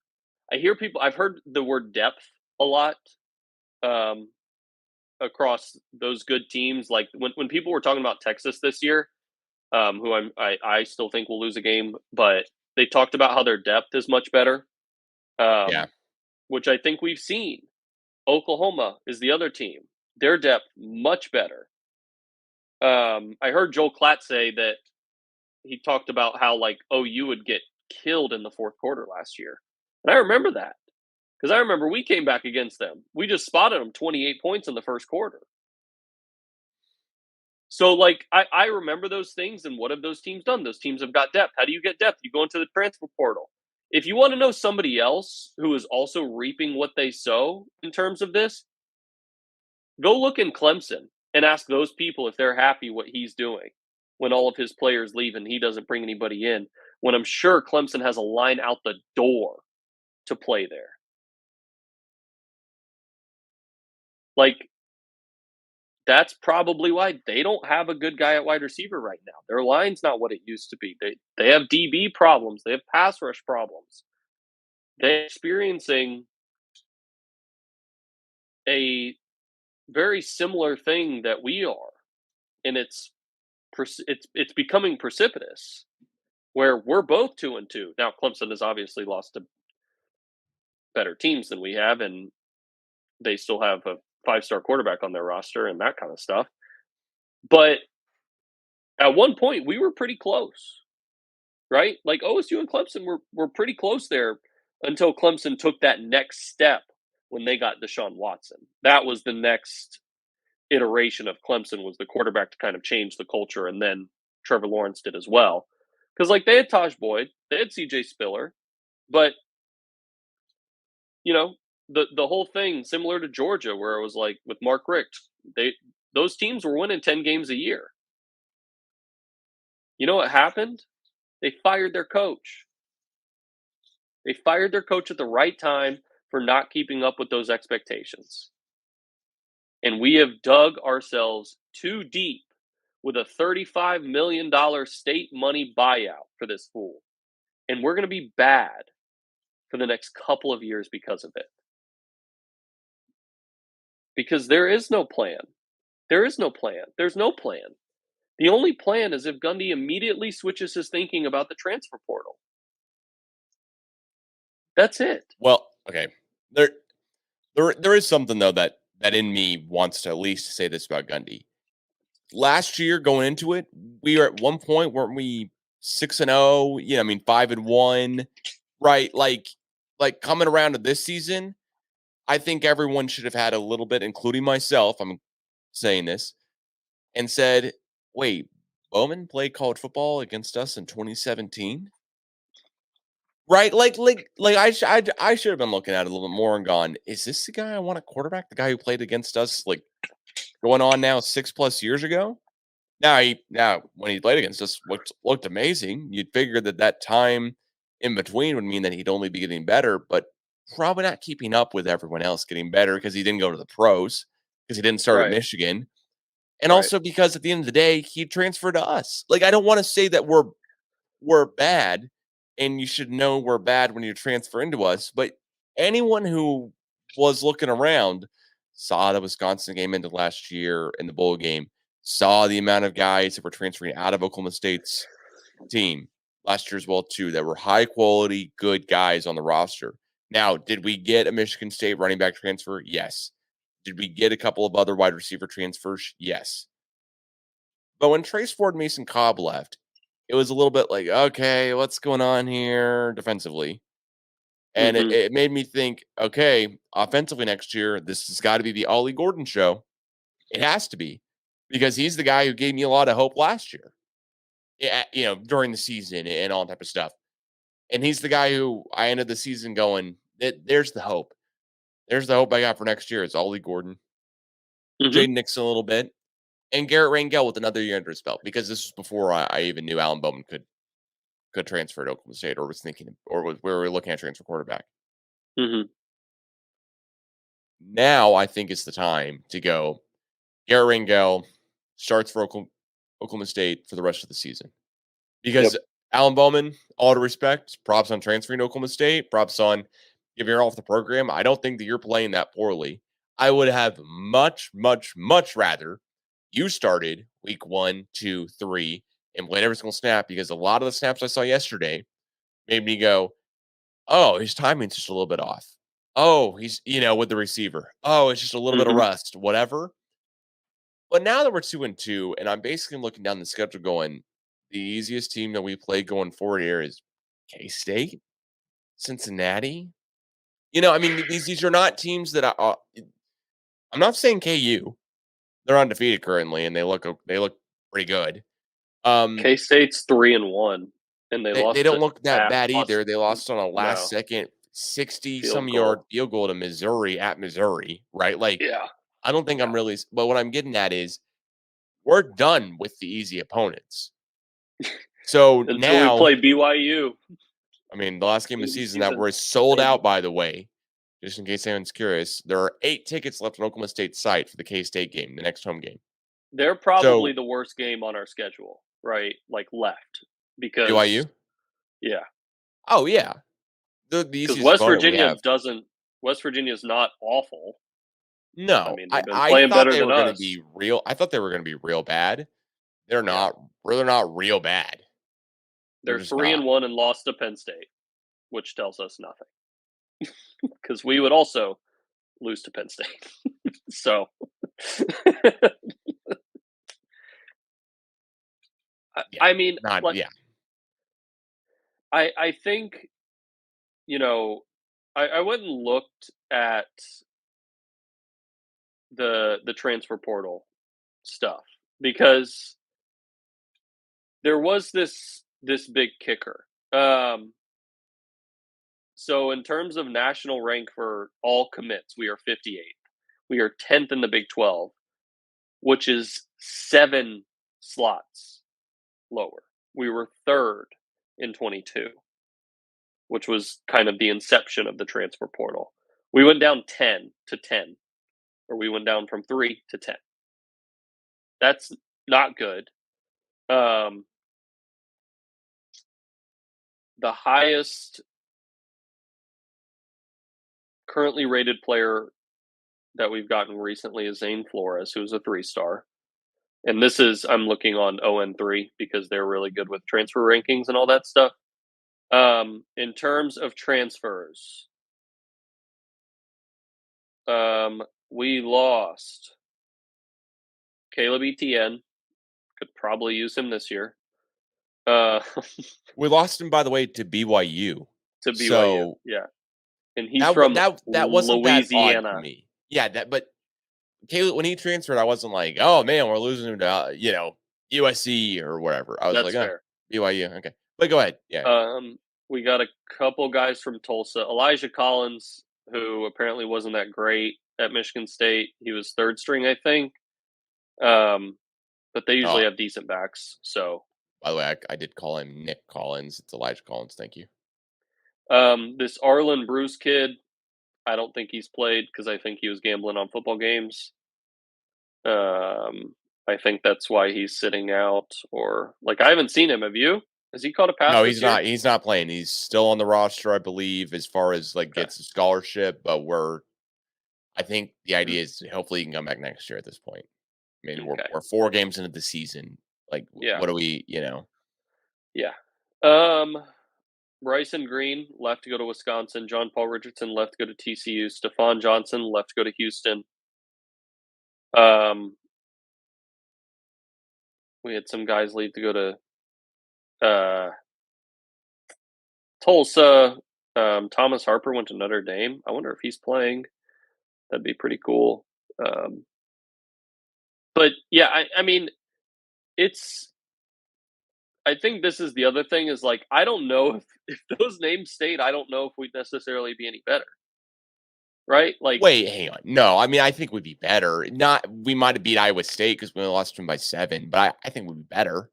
people. I've heard the word depth a lot across those good teams. Like when people were talking about Texas this year, who I still think will lose a game, but they talked about how their depth is much better. Yeah. Which I think we've seen. Oklahoma is the other team. Their depth much better. I heard Joel Klatt say that he talked about how like OU would get killed in the fourth quarter last year, and I remember that because I remember we came back against them. We just spotted them 28 points in the first quarter. So, like, I remember those things, and what have those teams done? Those teams have got depth. How do you get depth? You go into the transfer portal. If you want to know somebody else who is also reaping what they sow in terms of this, go look in Clemson and ask those people if they're happy what he's doing when all of his players leave and he doesn't bring anybody in, when I'm sure Clemson has a line out the door to play there. Like, that's probably why they don't have a good guy at wide receiver right now. Their line's not what it used to be. They have DB problems. They have pass rush problems. They're experiencing a very similar thing that we are, and it's becoming precipitous. Where we're both 2-2 now. Clemson has obviously lost to better teams than we have, and they still have a 5-star quarterback on their roster and that kind of stuff. But at one point, we were pretty close, right? Like OSU and Clemson were pretty close there until Clemson took that next step when they got Deshaun Watson. That was the next iteration of Clemson, was the quarterback to kind of change the culture, and then Trevor Lawrence did as well. Because like they had Taj Boyd, they had CJ Spiller, but the whole thing similar to Georgia, where it was like with Mark Richt, those teams were winning 10 games a year. You know what happened? They fired their coach. They fired their coach at the right time for not keeping up with those expectations. And we have dug ourselves too deep with a $35 million state money buyout for this fool. And we're going to be bad for the next couple of years because of it. Because there is no plan. There is no plan. There's no plan. The only plan is if Gundy immediately switches his thinking about the transfer portal. That's it. Well, okay. There is something though that in me wants to at least say this about Gundy. Last year going into it, we were at one point, weren't we 6-0? Yeah, I mean 5-1, right? Like coming around to this season, I think everyone should have had a little bit, including myself. I'm saying this, and said, "Wait, Bowman played college football against us in 2017." Right, I should have been looking at it a little bit more and gone, "Is this the guy I want at quarterback? The guy who played against us like going on now 6+ years ago?" Now when he played against us, looked amazing. You'd figure that time in between would mean that he'd only be getting better, but probably not keeping up with everyone else getting better because he didn't go to the pros, because he didn't start at Right. Michigan, and Right. also because at the end of the day he transferred to us. Like, I don't want to say that we're bad, and you should know we're bad when you transfer into us. But anyone who was looking around saw the Wisconsin game into last year in the bowl game, saw the amount of guys that were transferring out of Oklahoma State's team last year as well, too, that were high quality, good guys on the roster. Now, did we get a Michigan State running back transfer? Yes. Did we get a couple of other wide receiver transfers? Yes. But when Trace Ford and Mason Cobb left, it was a little bit like, okay, what's going on here defensively? And it made me think, okay, offensively next year, this has got to be the Ollie Gordon show. It has to be, because he's the guy who gave me a lot of hope last year, during the season and all type of stuff. And he's the guy who I ended the season going, there's the hope. There's the hope I got for next year. It's Ollie Gordon, Jaden Nixon a little bit, and Garrett Rangel with another year under his belt, because this was before I even knew Alan Bowman could transfer to Oklahoma State, or was thinking, or was where we were looking at transfer quarterback. Now I think it's the time to go. Garrett Rangel starts for Oklahoma State for the rest of the season, because Alan Bowman, all due respect, props on transferring to Oklahoma State, props on giving her off the program. I don't think that you're playing that poorly. I would have much, much, much rather you started week 1, 2, 3 and played every single snap, because a lot of the snaps I saw yesterday made me go, oh, his timing's just a little bit off. Oh, he's, with the receiver. Oh, it's just a little bit of rust, whatever. But now that we're 2-2, and I'm basically looking down the schedule going, the easiest team that we play going forward here is K-State, Cincinnati. I mean, these are not teams that I'm not saying KU. They're undefeated currently, and they look pretty good. K-State's 3-1, and they don't look that bad either. They lost on a last second 60-some yard field goal to Missouri at Missouri, right? Like, I don't think I'm really, but what I'm getting at is we're done with the easy opponents. So until now we play BYU. I mean, the last game of the season that we're sold out, by the way, just in case anyone's curious, there are 8 tickets left on Oklahoma State's site for the K-State game, the next home game. They're probably the worst game on our schedule, right? Like, left, because BYU. Yeah. Oh yeah. Because West Virginia is not awful. No, I mean, they've been I playing thought better they than were going to us. be real. I thought they were going to be real bad. They're not. They're not real bad. They're just 3-1 and lost to Penn State, which tells us nothing. Because we would also lose to Penn State. So, I mean, I think, I went and looked at the transfer portal stuff, because there was this big kicker. So in terms of national rank for all commits, we are 58th. We are 10th in the Big 12, which is 7 slots lower. We were 3rd in 22, which was kind of the inception of the transfer portal. We went down 10 to 10, or we went down from 3 to 10. That's not good. The highest currently rated player that we've gotten recently is Zane Flores, who's a 3-star. And this is, I'm looking on ON3 because they're really good with transfer rankings and all that stuff. In terms of transfers, we lost Caleb Etienne. Could probably use him this year. We lost him, by the way, to BYU. To BYU, yeah. And he's from that wasn't Louisiana. that odd to me. Yeah, but Caleb, when he transferred, I wasn't like, oh man, we're losing him to USC or whatever. I was like, fair. BYU, okay. But go ahead. Yeah. We got a couple guys from Tulsa. Elijah Collins, who apparently wasn't that great at Michigan State. He was 3rd string, I think. But they usually have decent backs. So, by the way, I did call him Nick Collins. It's Elijah Collins. Thank you. This Arlen Bruce kid, I don't think he's played because I think he was gambling on football games. I think that's why he's sitting out. Or, like, I haven't seen him. Have you? Has he caught a pass? No, he's not. He's not playing. He's still on the roster, I believe, as far as gets a scholarship. But I think the idea is hopefully he can come back next year at this point. I mean, we're 4 games into the season. Like, what do we, Yeah. Bryson Green left to go to Wisconsin. John Paul Richardson left to go to TCU. Stephon Johnson left to go to Houston. We had some guys leave to go to Tulsa. Thomas Harper went to Notre Dame. I wonder if he's playing. That'd be pretty cool. But yeah, I mean, I think this is the other thing is like, I don't know if those names stayed, I don't know if we'd necessarily be any better. Right? Like, Wait, hang on. No, I mean, I think we'd be better. We might have beat Iowa State because we only lost to them by 7, but I think we'd be better.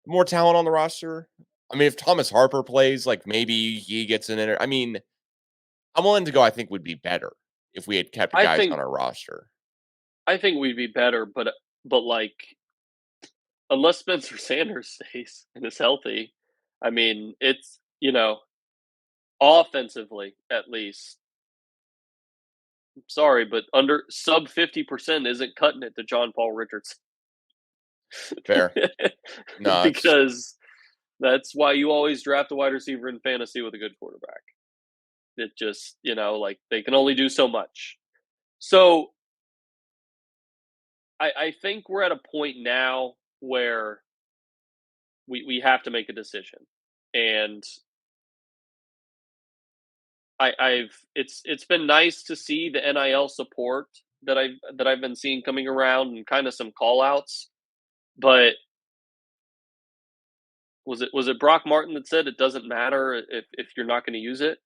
More talent on the roster. I mean, if Thomas Harper plays, like maybe he gets I mean, I'm willing to go. I think we'd be better if we had kept I guys think on our roster. we'd be better, but like, unless Spencer Sanders stays and is healthy, I mean, it's, offensively at least. Sorry, but under sub 50% isn't cutting it to John Paul Richardson. Fair. No, Because that's why you always draft a wide receiver in fantasy with a good quarterback. It just, like, they can only do so much. So I think we're at a point now where we have to make a decision. And it's been nice to see the NIL support that I've been seeing coming around and kind of some call outs. But was it Brock Martin that said it doesn't matter if you're not going to use it?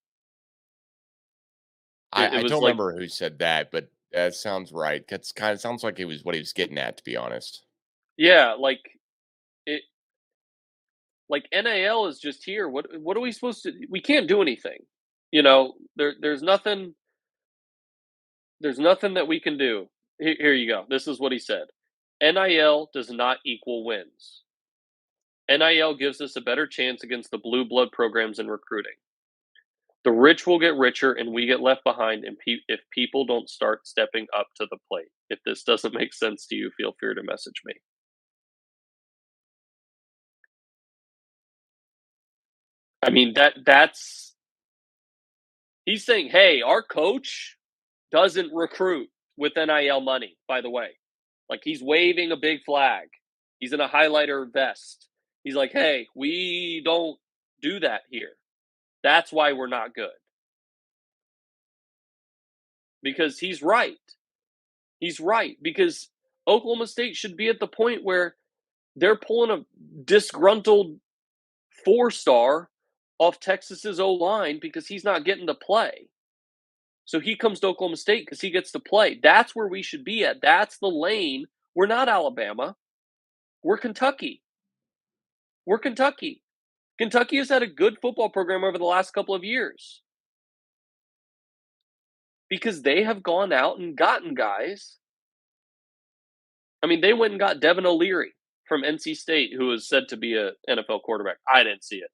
It I was don't like, remember who said that, but that sounds right. That's kind of sounds like it was what he was getting at, to be honest. yeah, like it, like NIL is just here. What are we supposed to? We can't do anything. There's nothing. There's nothing that we can do. Here you go. This is what he said. NIL does not equal wins. NIL gives us a better chance against the blue blood programs in recruiting. The rich will get richer and we get left behind if people don't start stepping up to the plate. If this doesn't make sense to you, feel free to message me. I mean, that's he's saying, hey, our coach doesn't recruit with NIL money, by the way. Like, he's waving a big flag. He's in a highlighter vest. He's like, hey, we don't do that here. That's why we're not good. Because he's right. He's right. Because Oklahoma State should be at the point where they're pulling a disgruntled 4-star off Texas's O-line because he's not getting to play. So he comes to Oklahoma State because he gets to play. That's where we should be at. That's the lane. We're not Alabama. We're Kentucky. We're Kentucky. Kentucky has had a good football program over the last couple of years because they have gone out and gotten guys. I mean, they went and got Devin O'Leary from NC State, who is said to be an NFL quarterback. I didn't see it,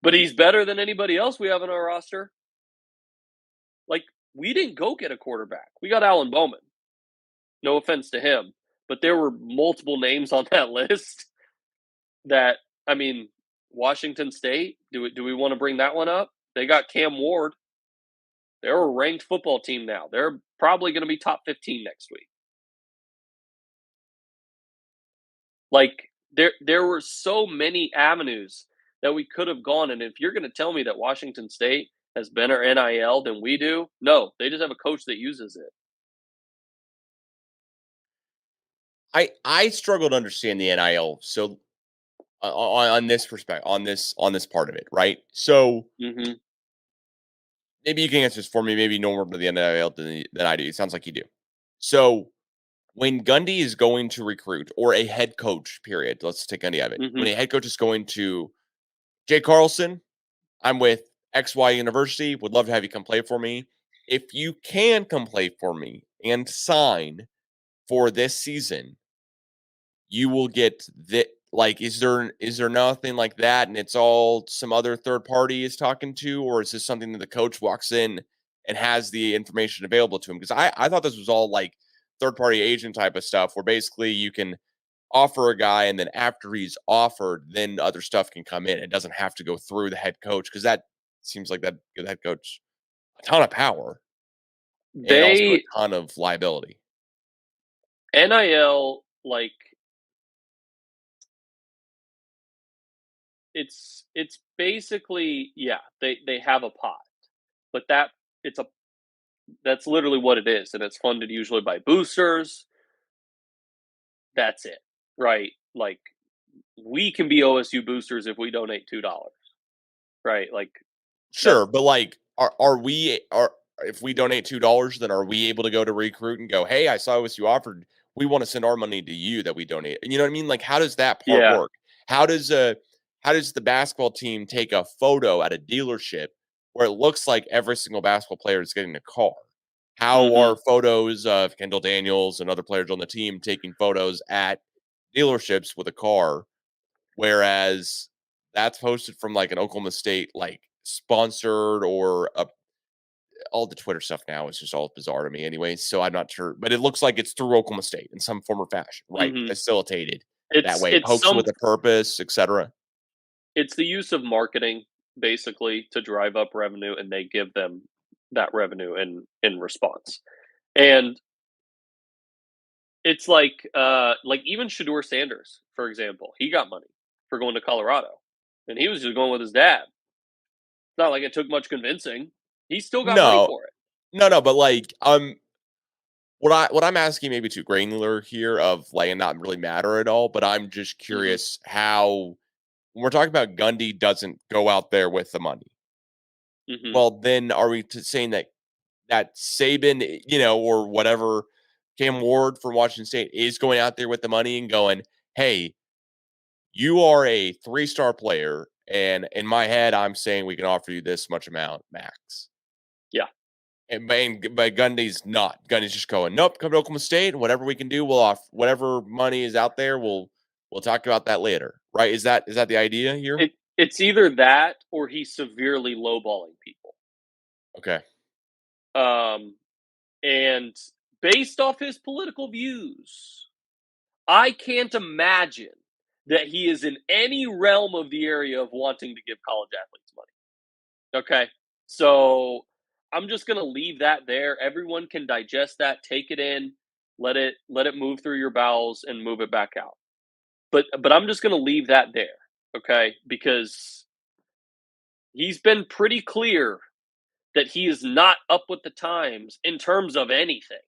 but he's better than anybody else we have on our roster. Like, we didn't go get a quarterback. We got Alan Bowman. No offense to him, but there were multiple names on that list that, I mean, Washington State, do we want to bring that one up? They got Cam Ward. They're a ranked football team now. They're probably going to be top 15 next week. Like, there were so many avenues that we could have gone. And if you're going to tell me that Washington State has better NIL than we do, no, they just have a coach that uses it. I struggle to understand the NIL. So on this perspective, on this part of it, right? So maybe you can answer this for me. Maybe you know more about the NIL than I do. It sounds like you do. So when Gundy is going to recruit, or a head coach, period. Let's take Gundy out of it. When a head coach is going to Jay Carlson, I'm with XY University. Would love to have you come play for me. If you can come play for me and sign for this season, you will get the like. Is there nothing like that, and it's all some other third party is talking to, or is this something that the coach walks in and has the information available to him? Because I thought this was all like third party agent type of stuff, where basically you can offer a guy, and then after he's offered, then other stuff can come in. It doesn't have to go through the head coach, because that seems like that head coach a ton of power and also a ton of liability. NIL, like, it's basically, yeah, they have a pot. but that's literally what it is, and it's funded usually by boosters. That's it, right? Like, we can be OSU boosters if we donate $2, right? Like, Sure, but like, are if we donate $2, then are we able to go to recruit and go, hey, I saw what you offered. We want to send our money to you that we donate. You know what I mean? Like, how does that part yeah, work? How does the basketball team take a photo at a dealership where it looks like every single basketball player is getting a car? How hmm are photos of Kendall Daniels and other players on the team taking photos at dealerships with a car? Whereas that's posted from like an Oklahoma State like sponsored or all the Twitter stuff now is just all bizarre to me anyway. So I'm not sure, but it looks like it's through Oklahoma State in some form or fashion, right? hmm Facilitated that it's way, it's posted some with a purpose, etc. it's the use of marketing basically to drive up revenue, and they give them that revenue in response. And it's like even Shador Sanders, for example, he got money for going to Colorado, and he was just going with his dad. It's not like it took much convincing. He still got money No, for it. no, but like what I'm asking maybe too granular here of like and not really matter at all, but I'm just hmm curious how when we're talking about Gundy doesn't go out there with the money. hmm Well, then are we saying that Saban, or whatever, Cam Ward from Washington State is going out there with the money and going, "Hey, you are a 3-star player, and in my head, I'm saying we can offer you this much amount max." Yeah. But Gundy's not. Gundy's just going, "Nope, come to Oklahoma State, and whatever we can do, we'll off whatever money is out there. We'll talk about that later." Right? Is that the idea here? It's either that or he's severely lowballing people. Okay. Um, and based off his political views, I can't imagine that he is in any realm of the area of wanting to give college athletes money. Okay. So I'm just going to leave that there. Everyone can digest that, take it in, let it move through your bowels and move it back out. But I'm just going to leave that there, okay? Because he's been pretty clear that he is not up with the times in terms of anything.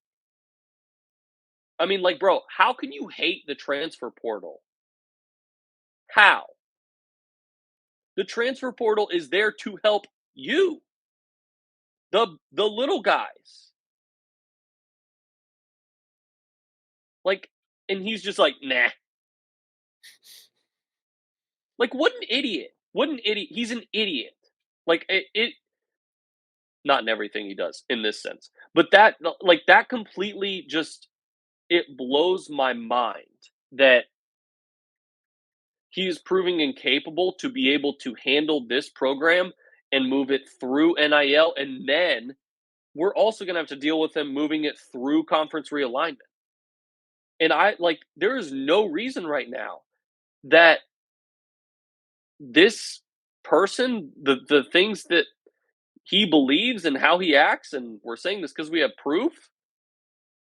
I mean, like, bro, how can you hate the transfer portal? How? The transfer portal is there to help you, the little guys. Like, and he's just like, nah. Like, what an idiot! What an idiot! He's an idiot. Like it not in everything he does in this sense, but that completely just it blows my mind that he is proving incapable to be able to handle this program and move it through NIL, and then we're also going to have to deal with him moving it through conference realignment. And there is no reason right now that this person, the things that he believes and how he acts, and we're saying this because we have proof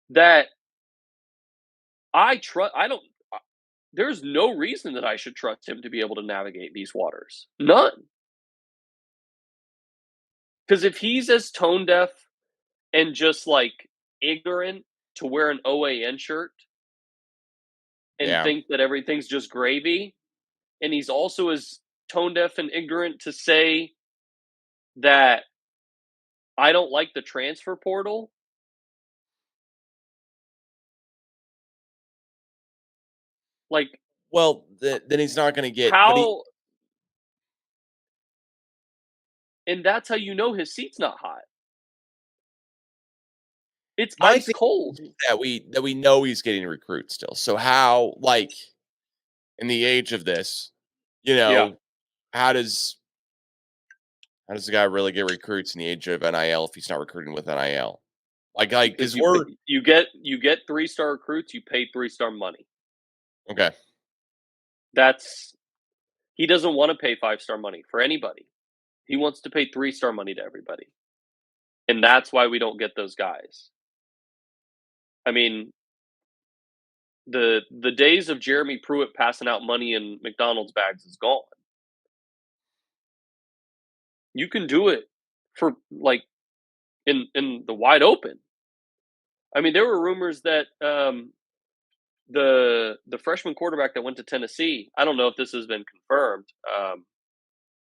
that I don't. There's no reason that I should trust him to be able to navigate these waters. None. Because if he's as tone deaf and just like ignorant to wear an OAN shirt and Yeah. think that everything's just gravy, and he's also as tone deaf and ignorant to say that I don't like the transfer portal, like Well, then he's not going to get. But he how, and that's how you know his seat's not hot. It's my ice thing cold. that we know he's getting recruits still. So how, like, in the age of this, you Yeah, know, how does the guy really get recruits in the age of NIL if he's not recruiting with NIL? Like, because because we're you get 3-star recruits, you pay 3-star money. okay. That's he doesn't want to pay 5-star money for anybody. He wants to pay 3-star money to everybody. And that's why we don't get those guys. I mean, the days of Jeremy Pruitt passing out money in McDonald's bags is gone. You can do it for like in the wide open. I mean, there were rumors that the freshman quarterback that went to Tennessee, I don't know if this has been confirmed,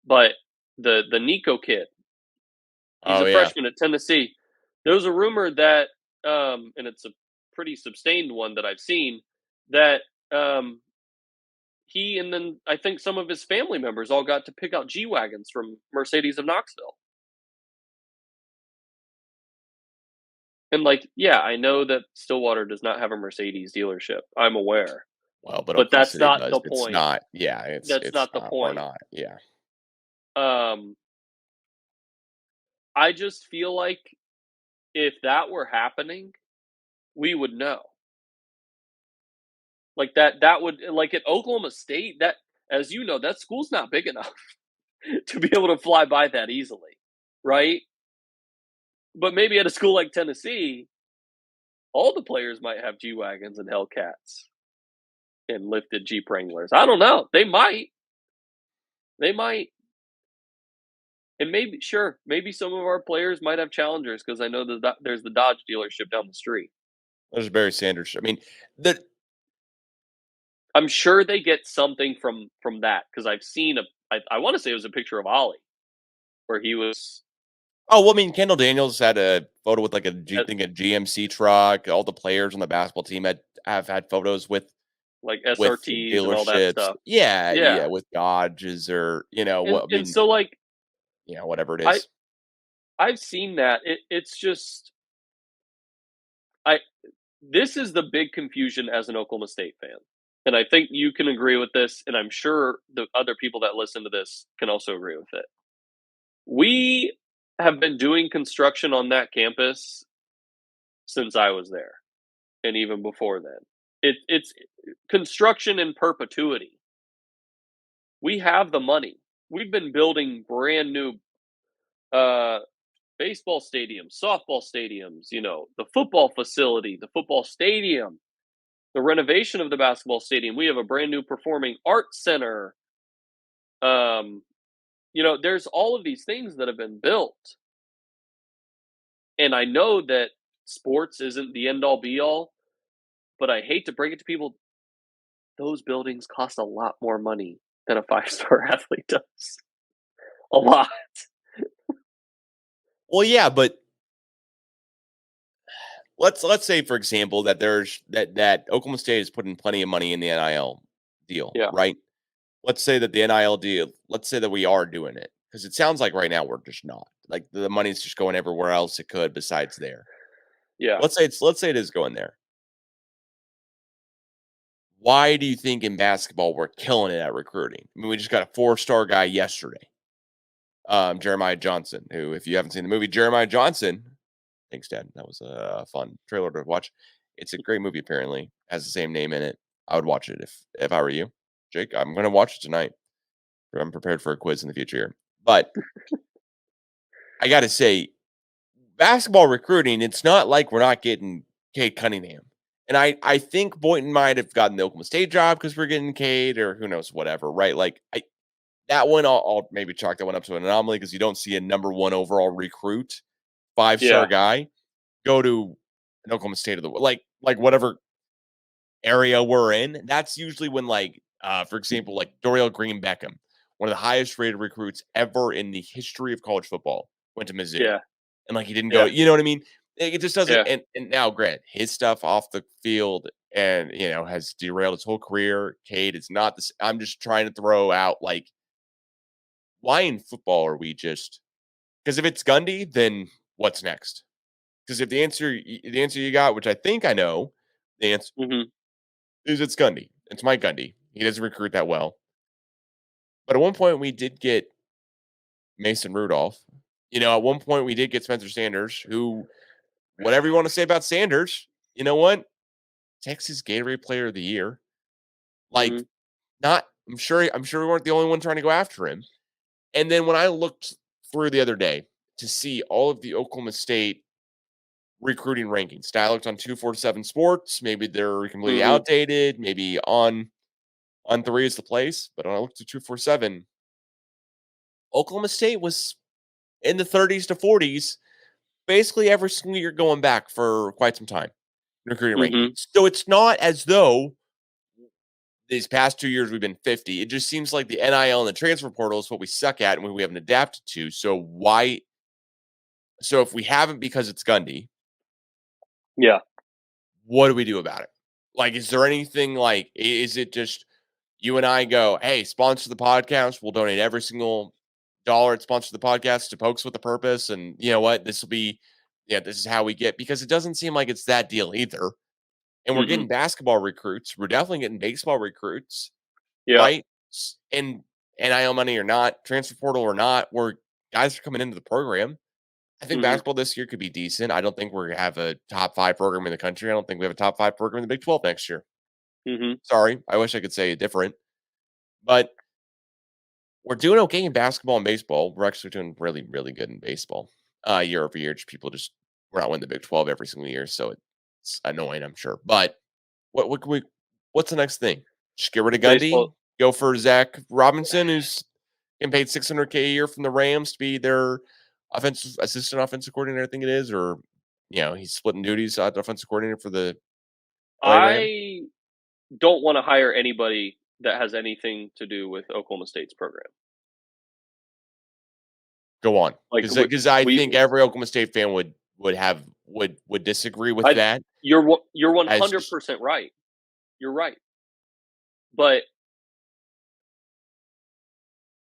but the Nico kid, he's Oh a yeah. freshman at Tennessee. There was a rumor that, and it's a pretty sustained one that I've seen, that he and then I think some of his family members all got to pick out G wagons from Mercedes of Knoxville. And like, yeah, I know that Stillwater does not have a Mercedes dealership. I'm aware, Well, but but Oklahoma that's City not does. the It's point. not. Yeah, That's it's not the not or point. not. Yeah. I just feel like if that were happening, we would know. Like that would, like, at Oklahoma State, that, as you know, that school's not big enough to be able to fly by that easily, right? But maybe at a school like Tennessee, all the players might have G wagons and Hellcats and lifted Jeep Wranglers. I don't know. They might. They might. And maybe, sure, maybe some of our players might have Challengers, because I know that there's the Dodge dealership down the street. There's Barry Sanders. I mean, the I'm sure they get something from that, because I've seen I want to say it was a picture of Ollie where he was oh well, I mean, Kendall Daniels had a photo with like a at, GMC truck. All the players on the basketball team have had photos like with SRTs and all that dealerships. stuff. Yeah, Yeah, yeah, with Dodges or what I and mean, so like whatever it I is. I've seen that. It's just I this is the big confusion as an Oklahoma State fan. And I think you can agree with this, and I'm sure the other people that listen to this can also agree with it. We have been doing construction on that campus since I was there, and even before then. It's construction in perpetuity. We have the money. We've been building brand new uh, baseball stadiums, softball stadiums, the football facility, the football stadium, the renovation of the basketball stadium. We have a brand new performing arts center. There's all of these things that have been built. And I know that sports isn't the end all be all, but I hate to break it to people, those buildings cost a lot more money than a 5-star athlete does. A lot. Well, yeah, but let's say, for example, that there's that Oklahoma State is putting plenty of money in the NIL deal, Yeah. right? Let's say that the NIL deal. Let's say that we are doing it, because it sounds like right now we're just not. Like the money's just going everywhere else it could besides there. Yeah. Let's say it is going there. Why do you think in basketball we're killing it at recruiting? I mean, we just got a 4-star guy yesterday, Jeremiah Johnson, who, if you haven't seen the movie Jeremiah Johnson, thanks, Dad. That was a fun trailer to watch. It's a great movie, apparently. Has the same name in it. I would watch it if I were you. Jake, I'm going to watch it tonight. I'm prepared for a quiz in the future here. But I got to say, basketball recruiting, it's not like we're not getting Cade Cunningham. And I think Boynton might have gotten the Oklahoma State job because we're getting Cade, or who knows, whatever, right? Like, that one, I'll maybe chalk that one up to an anomaly, because you don't see a number 1 overall recruit, 5-star Yeah. guy, go to an Oklahoma State of the like whatever area we're in. That's usually when, like, for example, like Dorial Green Beckham, one of the highest rated recruits ever in the history of college football, went to Mizzou. Yeah. And like, he didn't go, Yeah. you know what I mean? It just doesn't. Yeah. And now, Grant, his stuff off the field and has derailed his whole career. Cade is not this. I'm just trying to throw out, like, why in football are we just, because if it's Gundy, then what's next? Because if the answer you got, which I think I know, the answer Hmm. is it's Gundy. It's Mike Gundy. He doesn't recruit that well. But at one point we did get Mason Rudolph. At one point we did get Spencer Sanders, who, whatever you want to say about Sanders, you know what? Texas Gatorade Player of the Year. Hmm. Like, not, I'm sure we weren't the only one trying to go after him. And then when I looked through the other day to see all of the Oklahoma State recruiting rankings, I looked on 247 Sports. Maybe they're completely Hmm. outdated. Maybe on 3 is the place. But when I looked at 247, Oklahoma State was in the 30s to 40s basically every single year going back for quite some time in recruiting Mm-hmm. rankings. So it's not as though these past 2 years we've been 50. It just seems like the NIL and the transfer portal is what we suck at and what we haven't adapted to. So why? So if we haven't because it's Gundy, Yeah. what do we do about it? Like, is there anything like, is it just you and I go, hey, sponsor the podcast. We'll donate every single dollar it sponsor the podcast to Pokes with a Purpose. And you know what? This will be, this is how we get, because it doesn't seem like it's that deal either. And we're Mm-hmm. getting basketball recruits. We're definitely getting baseball recruits, Yeah. right? And NIL money or not, transfer portal or not, where guys are coming into the program. I think Mm-hmm. basketball this year could be decent. I don't think we're going to have a top 5 program in the country. I don't think we have a top 5 program in the Big 12 next year. Mm-hmm. Sorry. I wish I could say different. But we're doing okay in basketball and baseball. We're actually doing really, really good in baseball year over year. We're not winning the Big 12 every single year. So it's annoying, I'm sure. But what's the next thing? Just get rid of Gundy, Baseball. go for Zach Robinson, who's getting paid $600K a year from the Rams to be their assistant offensive coordinator, I think it is, or he's splitting duties offensive coordinator for the LA Rams. I don't want to hire anybody that has anything to do with Oklahoma State's program. Go on, Like, because I think every Oklahoma State fan would disagree with that. You're 100% right. You're right. But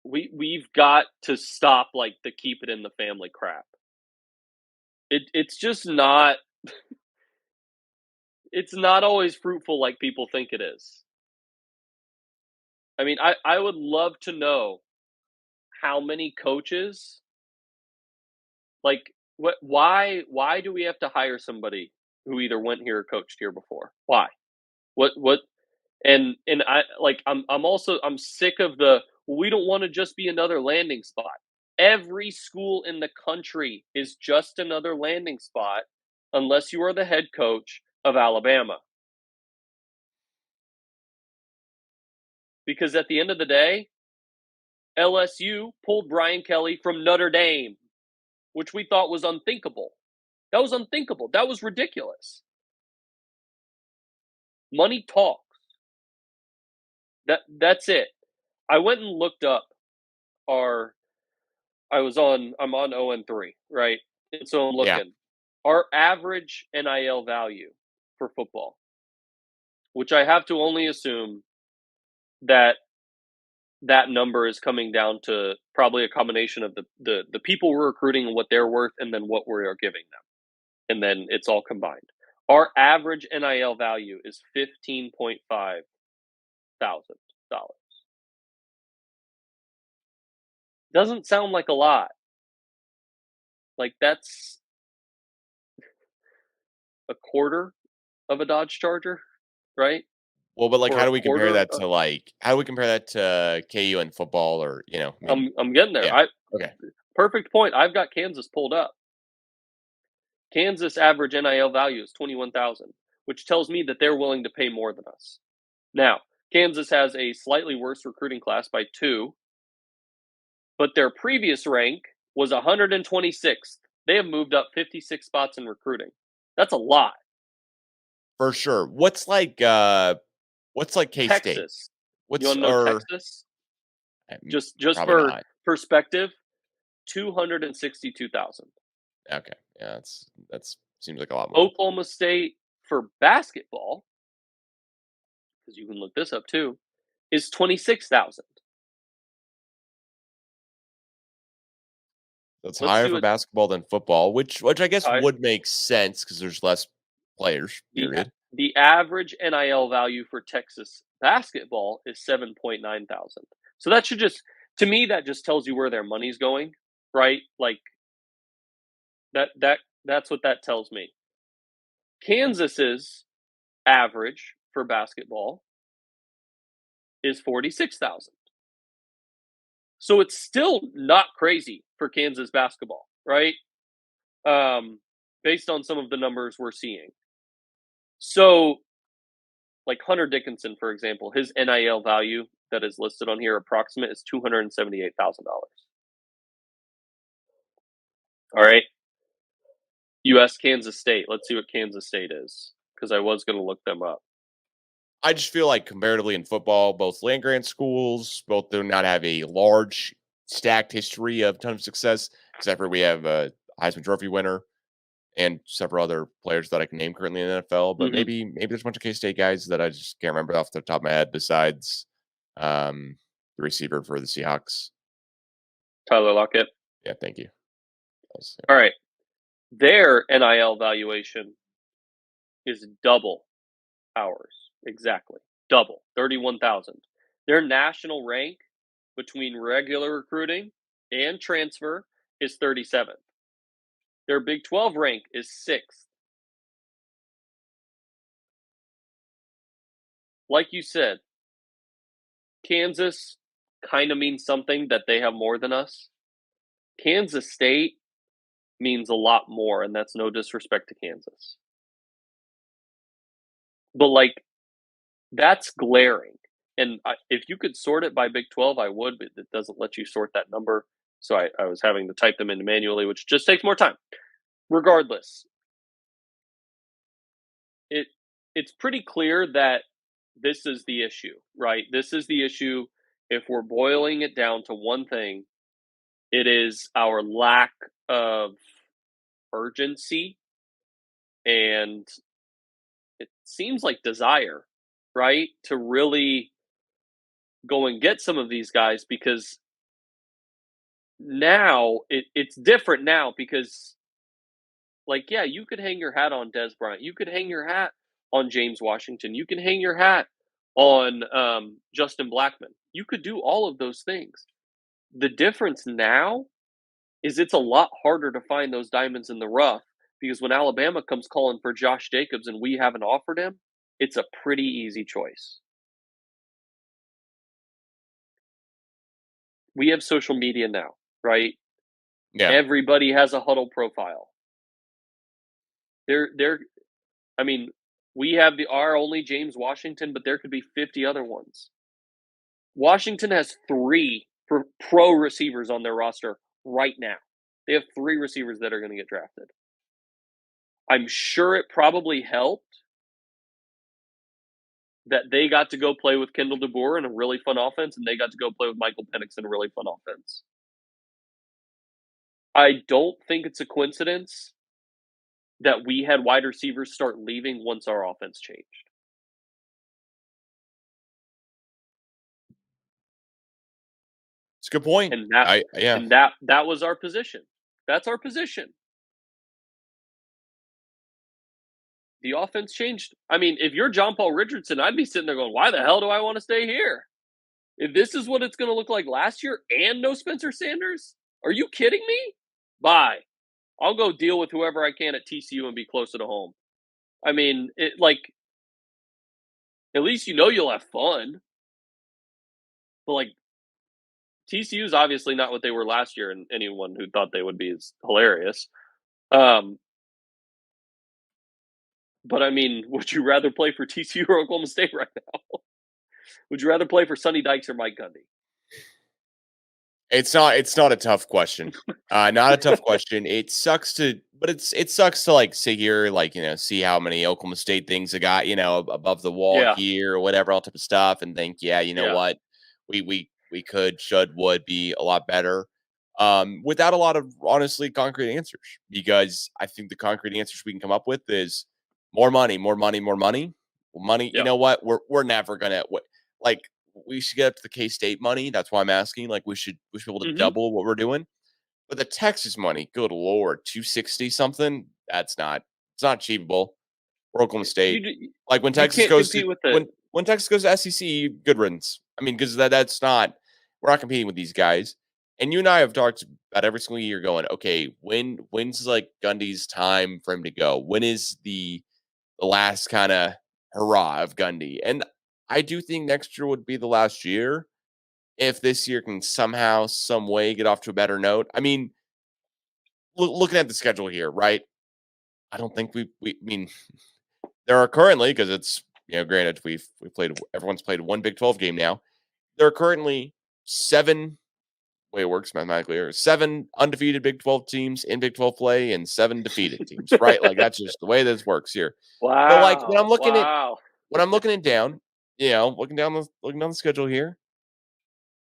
we've got to stop like the keep it in the family crap. It's just not it's not always fruitful like people think it is. I mean, I would love to know how many coaches, like, why do we have to hire somebody who either went here or coached here before? Why? What and I'm sick of we don't want to just be another landing spot. Every school in the country is just another landing spot unless you are the head coach of Alabama. Because at the end of the day, LSU pulled Brian Kelly from Notre Dame, which we thought was unthinkable. That was unthinkable. That was ridiculous. Money talks. That's it. I went and looked up I'm on 0-3, right? And so I'm looking. Our average NIL value for football, which I have to only assume that number is coming down to probably a combination of the people we're recruiting and what they're worth, and then what we are giving them. And then it's all combined. Our average NIL value is $15.5 thousand. Doesn't sound like a lot. Like, that's a quarter of a Dodge Charger, right? Well, but like, Or how a do we compare quarter that to KU and football, or I'm getting there. Yeah. Okay. Perfect point. I've got Kansas pulled up. Kansas average NIL value is 21,000, which tells me that they're willing to pay more than us. Now, Kansas has a slightly worse recruiting class by 2, but their previous rank was 126th. They have moved up 56 spots in recruiting. That's a lot. For sure. What's like K-State? Texas. What's You want to know Texas? Just for perspective, 262,000. Okay. Yeah, that's seems like a lot more. Oklahoma State for basketball, because you can look this up too, is 26,000. That's higher for basketball than football, which I guess would make sense because there's less players. Period. The average NIL value for Texas basketball is 7.9 thousand. So that should to me, that just tells you where their money's going, right? Like that's what that tells me. Kansas's average for basketball is 46,000. So it's still not crazy for Kansas basketball, right? Based on some of the numbers we're seeing. So, like Hunter Dickinson, for example, his NIL value that is listed on here, approximate, is $278,000. All right. U.S. Kansas State. Let's see what Kansas State is, because I was going to look them up. I just feel like comparatively in football, both land-grant schools, both do not have a large stacked history of ton of success, except for we have a Heisman Trophy winner and several other players that I can name currently in the NFL. But maybe there's a bunch of K-State guys that I just can't remember off the top of my head besides the receiver for the Seahawks. Tyler Lockett. Yeah, thank you. All right. Their NIL valuation is double ours. Exactly. Double. 31,000. Their national rank between regular recruiting and transfer is 37th. Their Big 12 rank is 6th. Like you said, Kansas kind of means something that they have more than us. Kansas State means a lot more, and that's no disrespect to Kansas. But, like, that's glaring. And if you could sort it by Big 12, I would, but it doesn't let you sort that number. So I was having to type them in manually, which just takes more time. Regardless, it's pretty clear that this is the issue, right? This is the issue. If we're boiling it down to one thing, it is our lack of urgency, and it seems like desire, right, to really go and get some of these guys, because now it's different now, because, like, yeah, you could hang your hat on Des Bryant. You could hang your hat on James Washington. You can hang your hat on Justin Blackman. You could do all of those things. The difference now is it's a lot harder to find those diamonds in the rough, because when Alabama comes calling for Josh Jacobs and we haven't offered him, it's a pretty easy choice. We have social media now, right? Yeah. Everybody has a huddle profile. I mean, we have our only James Washington, but there could be 50 other ones. Washington has 3 pro receivers on their roster right now. They have 3 receivers that are going to get drafted. I'm sure it probably helped that they got to go play with Kendall DeBoer in a really fun offense, and they got to go play with Michael Penix in a really fun offense. I don't think it's a coincidence that we had wide receivers start leaving once our offense changed. It's a good point. And that was our position. That's our position. The offense changed. I mean, if you're John Paul Richardson, I'd be sitting there going, why the hell do I want to stay here? If this is what it's going to look like last year and no Spencer Sanders, are you kidding me? Bye. I'll go deal with whoever I can at TCU and be closer to home. I mean, at least you'll have fun. But, like, TCU is obviously not what they were last year, and anyone who thought they would be is hilarious. But, I mean, would you rather play for TCU or Oklahoma State right now? Would you rather play for Sonny Dykes or Mike Gundy? It's not a tough question. Not a tough question. It sucks to like sit here, like, see how many Oklahoma State things I got, above the wall here or whatever, all type of stuff, and think, what, we could, should, would be a lot better. Without a lot of honestly concrete answers, because I think the concrete answers we can come up with is more money, more money, more money. Money. You know what? We're never gonna we should get up to the K-State money. That's why I'm asking. Like, we should be able to double what we're doing. But the Texas money, good Lord, 260 something. It's not achievable. Or Oklahoma State. When Texas goes to when Texas goes to SEC, good riddance. I mean, because that's not, we're not competing with these guys. And you and I have talked about every single year going, okay, when's like Gundy's time for him to go? When is the last kind of hurrah of Gundy? And I do think next year would be the last year if this year can somehow, some way get off to a better note. I mean, looking at the schedule here, right? I don't think I mean, there are currently, because it's, granted, everyone's played one Big 12 game now. There are currently 7 way it works mathematically are 7 undefeated Big 12 teams in Big 12 play and 7 defeated teams, right? Like that's just the way this works here. But like Wow. when I'm looking it down, looking down the schedule here.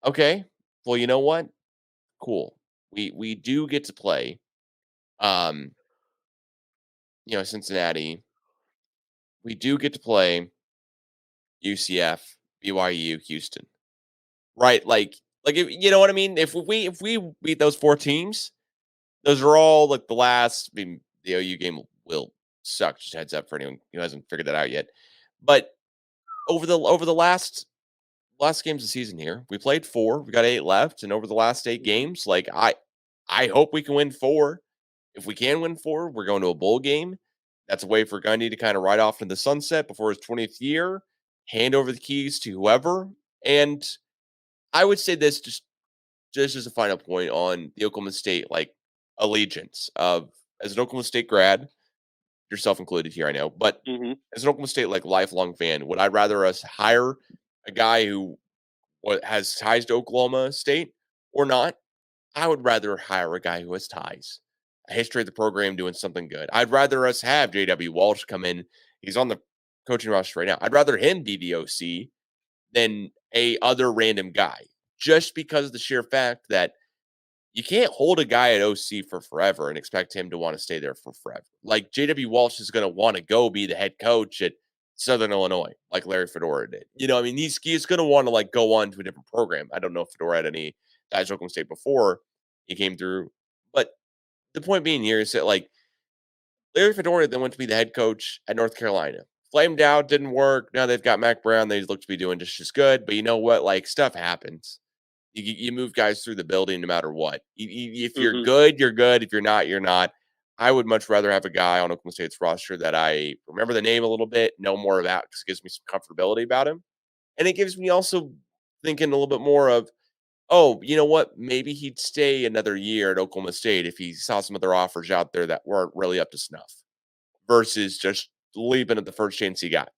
Okay, well, you know what? Cool. We do get to play, um, Cincinnati. We do get to play UCF, BYU, Houston, right? Like if, you know what I mean. If we beat those 4 teams, those are all like the last. I mean, the OU game will suck. Just heads up for anyone who hasn't figured that out yet. But over the last games of the season here, we played 4. We got 8 left, and over the last 8 games, like I hope we can win 4. If we can win 4, we're going to a bowl game. That's a way for Gundy to kind of ride off into the sunset before his 20th year, hand over the keys to whoever. And I would say this just as a final point on the Oklahoma State allegiance of as an Oklahoma State grad, yourself included here, I know, but Mhm. as an Oklahoma State lifelong fan, would I rather us hire a guy who has ties to Oklahoma State or not? I would rather hire a guy who has ties, a history of the program doing something good. I'd rather us have JW Walsh come in. He's on the coaching roster right now. I'd rather him be the OC than a other random guy, just because of the sheer fact that you can't hold a guy at OC for forever and expect him to want to stay there for forever. Like JW Walsh is going to want to go be the head coach at Southern Illinois, like Larry Fedora did. I mean, he's going to want to go on to a different program. I don't know if Fedora had any ties to Oklahoma State before he came through, but the point being here is that Larry Fedora then went to be the head coach at North Carolina. Flamed out, didn't work. Now they've got Mac Brown. They look to be doing just as good. But you know what? Stuff happens. You move guys through the building no matter what. If you're Mhm. good, you're good. If you're not, you're not. I would much rather have a guy on Oklahoma State's roster that I remember the name a little bit, know more about, because it gives me some comfortability about him. And it gives me also thinking a little bit more of, oh, you know what? Maybe he'd stay another year at Oklahoma State if he saw some other offers out there that weren't really up to snuff versus just leaving at the first chance he got.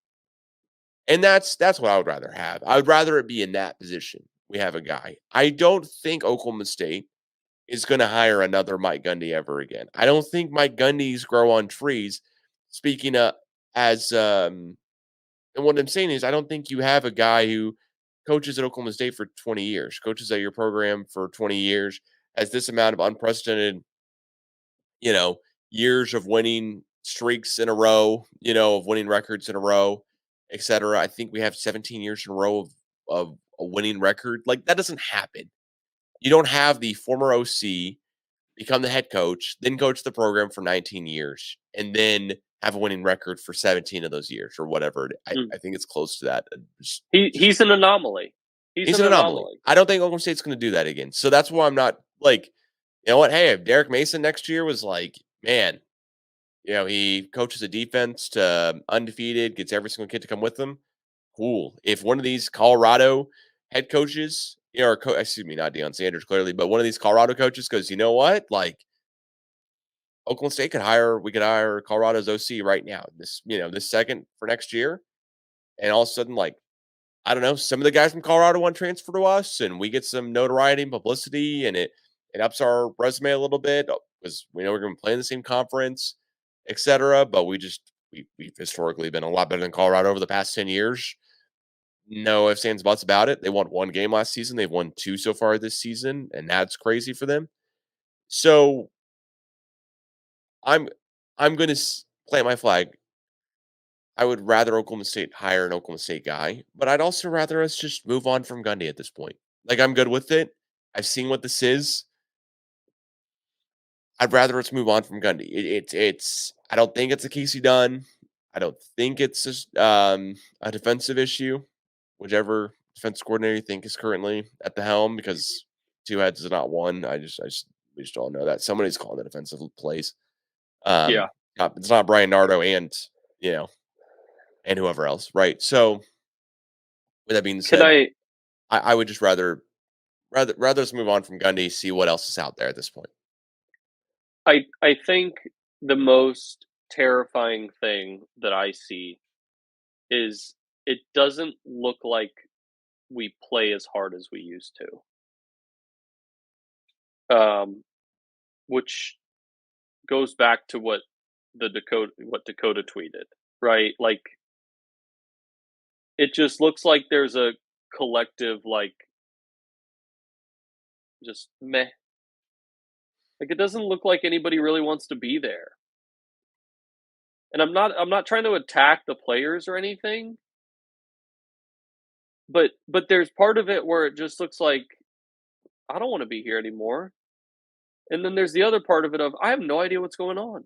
And that's what I would rather have. I would rather it be in that position. We have a guy. I don't think Oklahoma State is going to hire another Mike Gundy ever again. I don't think Mike Gundy's grow on trees. Speaking of as and what I'm saying is I don't think you have a guy who coaches at Oklahoma State for 20 years, coaches at your program for 20 years, has this amount of unprecedented, you know, years of winning streaks in a row, of winning records in a row, et cetera. I think we have 17 years in a row of a winning record. Like that doesn't happen. You don't have the former OC become the head coach, then coach the program for 19 years, and then have a winning record for 17 of those years or whatever. Mm. I think it's close to that. He's an anomaly. He's an anomaly. I don't think Oklahoma State's going to do that again. So that's why I'm not you know what? Hey, if Derek Mason next year was man, he coaches a defense to undefeated, gets every single kid to come with him. Cool. If one of these Colorado head coaches, excuse me, not Deion Sanders clearly, but one of these Colorado coaches goes, you know what? Oklahoma State we could hire Colorado's OC right now. This second for next year. And all of a sudden, I don't know, some of the guys from Colorado want to transfer to us and we get some notoriety and publicity and it ups our resume a little bit because we know we're going to play in the same conference, et cetera. But we've historically been a lot better than Colorado over the past 10 years. No ifs, ands, buts about it. They won 1 game last season. They've won 2 so far this season, and that's crazy for them. So I'm going to plant my flag. I would rather Oklahoma State hire an Oklahoma State guy, but I'd also rather us just move on from Gundy at this point. I'm good with it. I've seen what this is. I'd rather us move on from Gundy. It's. I don't think it's a Casey Dunn. I don't think it's a defensive issue. Whichever defense coordinator you think is currently at the helm, because 2 heads is not one. We just all know that somebody's calling the defensive plays. Yeah. It's not Brian Nardo and and whoever else, right? So with that being said, I would just rather us move on from Gundy, see what else is out there at this point. I think the most terrifying thing that I see is it doesn't look like we play as hard as we used to. which goes back to what Dakota tweeted, right? Like, it just looks like there's a collective, like, just meh. Like, it doesn't look like anybody really wants to be there. And I'm not trying to attack the players or anything, but there's part of it where it just looks like I don't want to be here anymore. And then there's the other part of it of I have no idea what's going on.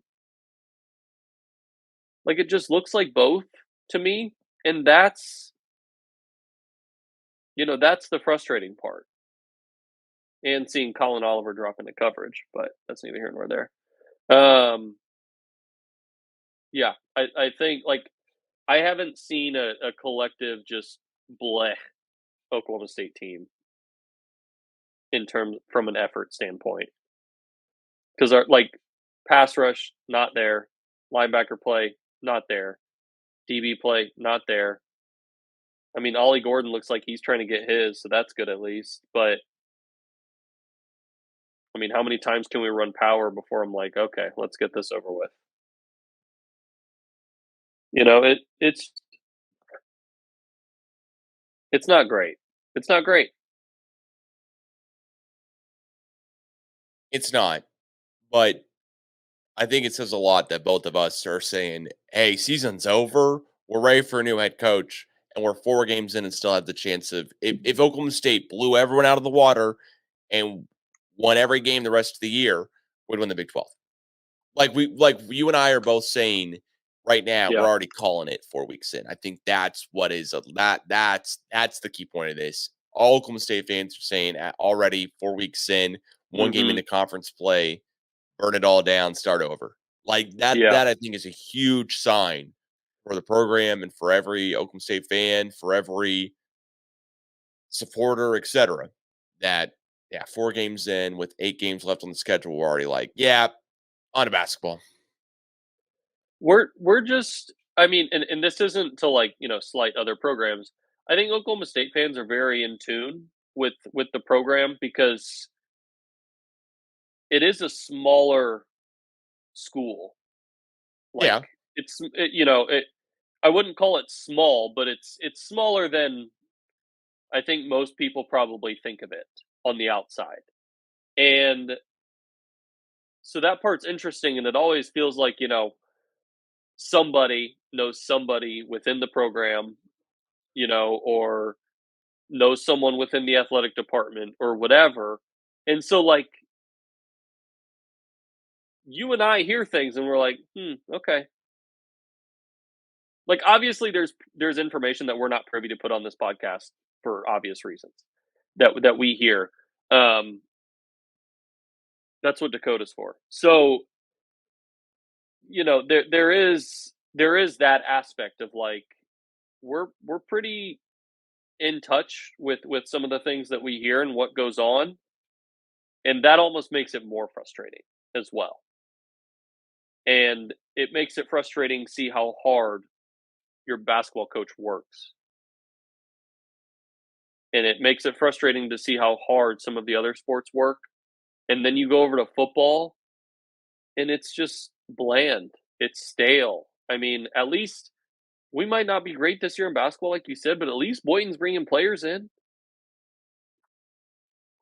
Like, it just looks like both to me, and that's that's the frustrating part. And seeing Colin Oliver drop into coverage, but that's neither here nor there. Yeah, I think, like, I haven't seen a collective just bleh Oklahoma State team in terms from an effort standpoint. Because our, like, pass rush, not there. Linebacker play, not there. DB play, not there. I mean, Ollie Gordon looks like he's trying to get his, so that's good at least. But I mean, how many times can we run power before I'm like, okay, let's get this over with? It's not great. It's not great. It's not, but I think it says a lot that both of us are saying, "Hey, season's over. We're ready for a new head coach, and we're 4 games in and still have the chance of if Oklahoma State blew everyone out of the water and won every game the rest of the year, would win the Big 12." Like you and I are both saying right now, we're Yeah. already calling it 4 weeks in. I think that's what is that's the key point of this. All Oklahoma State fans are saying already 4 weeks in, one game Mhm. into conference play, burn it all down, start over. Like that Yeah. that I think is a huge sign for the program and for every Oklahoma State fan, for every supporter, etc. That 4 games in with 8 games left on the schedule, we're already like, yeah, on to basketball. We're just I mean, and this isn't to, like, slight other programs. I think Oklahoma State fans are very in tune with the program because it is a smaller school. Like, Yeah. I wouldn't call it small, but it's smaller than I think most people probably think of it on the outside. And so that part's interesting, and it always feels like, somebody knows somebody within the program, or knows someone within the athletic department or whatever. And so, like, you and I hear things and we're like, okay. Like, obviously there's information that we're not privy to put on this podcast for obvious reasons that we hear. That's what Dakota's for. So, there is that aspect of, like, we're pretty in touch with some of the things that we hear and what goes on, and that almost makes it more frustrating as well. And it makes it frustrating to see how hard your basketball coach works. And it makes it frustrating to see how hard some of the other sports work. And then you go over to football and it's just bland. It's stale. I mean, at least we might not be great this year in basketball, like you said, but at least Boynton's bringing players in.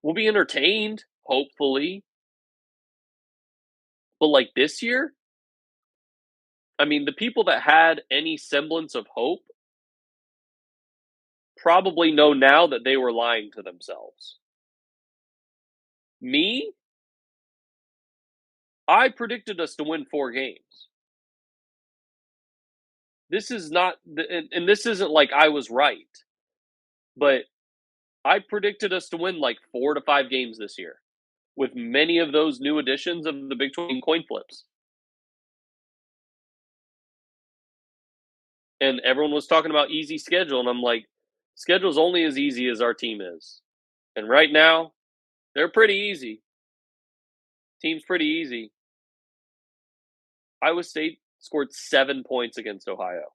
We'll be entertained, hopefully. But, like, this year, I mean, the people that had any semblance of hope probably know now that they were lying to themselves. Me, I predicted us to win 4 games. This is not, and this isn't like I was right, but I predicted us to win like 4 to 5 games this year, with many of those new additions of the Big 12 coin flips. And everyone was talking about easy schedule, and I'm like, schedule's only as easy as our team is. And right now, they're pretty easy. Team's pretty easy. Iowa State scored 7 points against Ohio.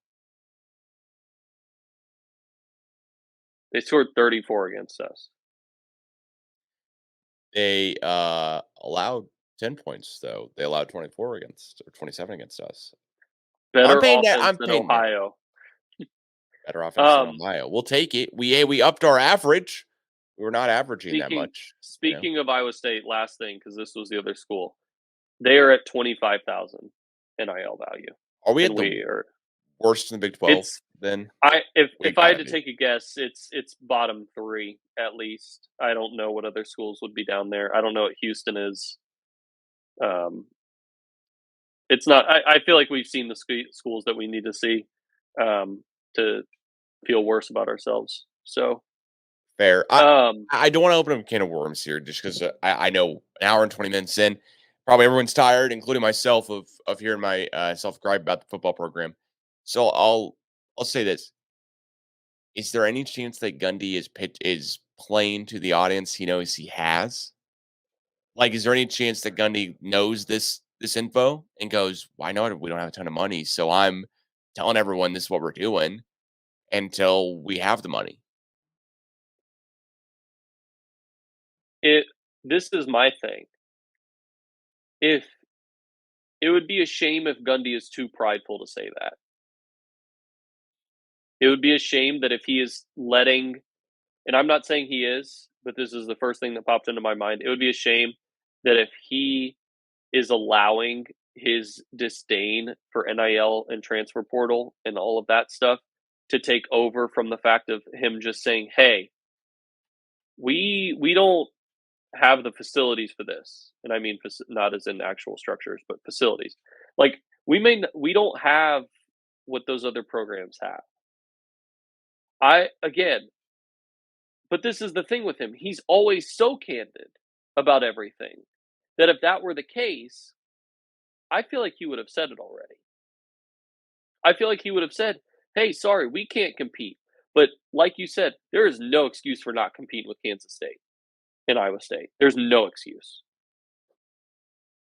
They scored 34 against us. They allowed 10 points, though. They allowed 24 against or 27 against us. Better that. offense than Ohio. Better offense than Ohio. We'll take it. We upped our average. We were not averaging that much. Speaking of Iowa State, last thing, because this was the other school, they are at 25,000 NIL value. Are we at the worst in the Big 12? Then if I had to take a guess, it's bottom 3 at least. I don't know what other schools would be down there. I don't know what Houston is. It's not. I feel like we've seen the schools that we need to see to feel worse about ourselves. So fair. I don't want to open up a can of worms here, just because I know an hour and 20 minutes in, probably everyone's tired, including myself, of hearing my self-gripe about the football program. So I'll say this: is there any chance that Gundy is playing to the audience he knows he has? Like, is there any chance that Gundy knows this info and goes, "Why not? We don't have a ton of money, so I'm telling everyone this is what we're doing until we have the money." This is my thing. If it would be a shame if Gundy is too prideful to say that. It would be a shame that if he is letting, and I'm not saying he is, but this is the first thing that popped into my mind. It would be a shame that if he is allowing his disdain for NIL and transfer portal and all of that stuff to take over from the fact of him just saying, "Hey, we don't have the facilities for this," and I mean not as in actual structures, but facilities. Like we don't have what those other programs have. But this is the thing with him. He's always so candid about everything that if that were the case, I feel like he would have said it already. I feel like he would have said, "Hey, sorry, we can't compete." But like you said, there is no excuse for not competing with Kansas State and Iowa State. There's no excuse.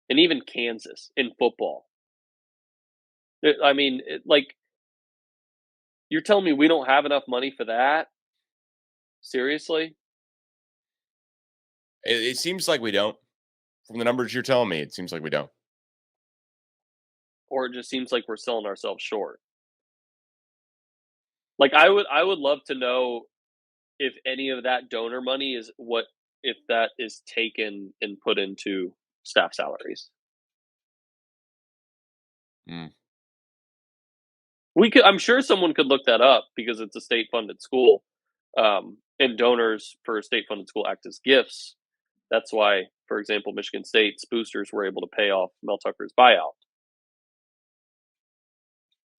And even Kansas in football. I mean, you're telling me we don't have enough money for that? Seriously? It seems like we don't. From the numbers you're telling me, it seems like we don't. Or it just seems like we're selling ourselves short. Like I would love to know if any of that donor money if that is taken and put into staff salaries. I'm sure someone could look that up because it's a state-funded school, and donors for a state-funded school act as gifts. That's why, for example, Michigan State's boosters were able to pay off Mel Tucker's buyout.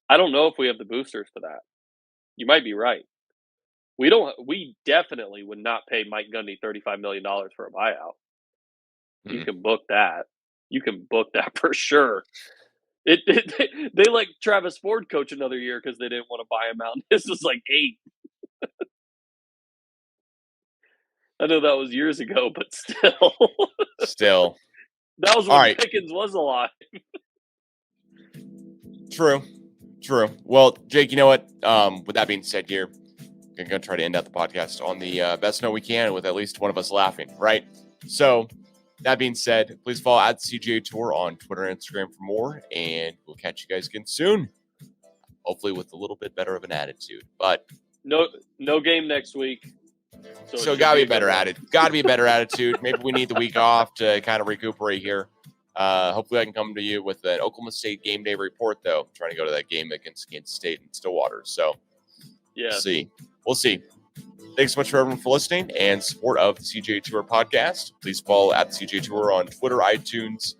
I don't know if we have the boosters for that. You might be right. We definitely would not pay Mike Gundy $35 million for a buyout. You can book that. You can book that for sure. They let Travis Ford coach another year because they didn't want to buy him out. This was like 8. I know that was years ago, but still. Still. That was when Pickens was alive. True. Well, Jake, you know what? With that being said here, I'm going to try to end out the podcast on the best note we can with at least one of us laughing, right? So, that being said, please follow at CGA Tour on Twitter and Instagram for more, and we'll catch you guys again soon. Hopefully with a little bit better of an attitude. But no game next week. So gotta be a better attitude. Gotta be a better attitude. Maybe we need the week off to kind of recuperate here. Hopefully I can come to you with an Oklahoma State game day report, though. I'm trying to go to that game against Kansas State and Stillwater. So yeah, we'll see. Thanks so much for everyone for listening and support of the CGA Tour podcast. Please follow at the CGA Tour on Twitter, iTunes,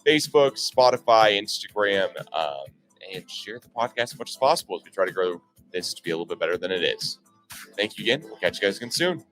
Facebook, Spotify, Instagram, and share the podcast as much as possible as we try to grow this to be a little bit better than it is. Thank you again. We'll catch you guys again soon.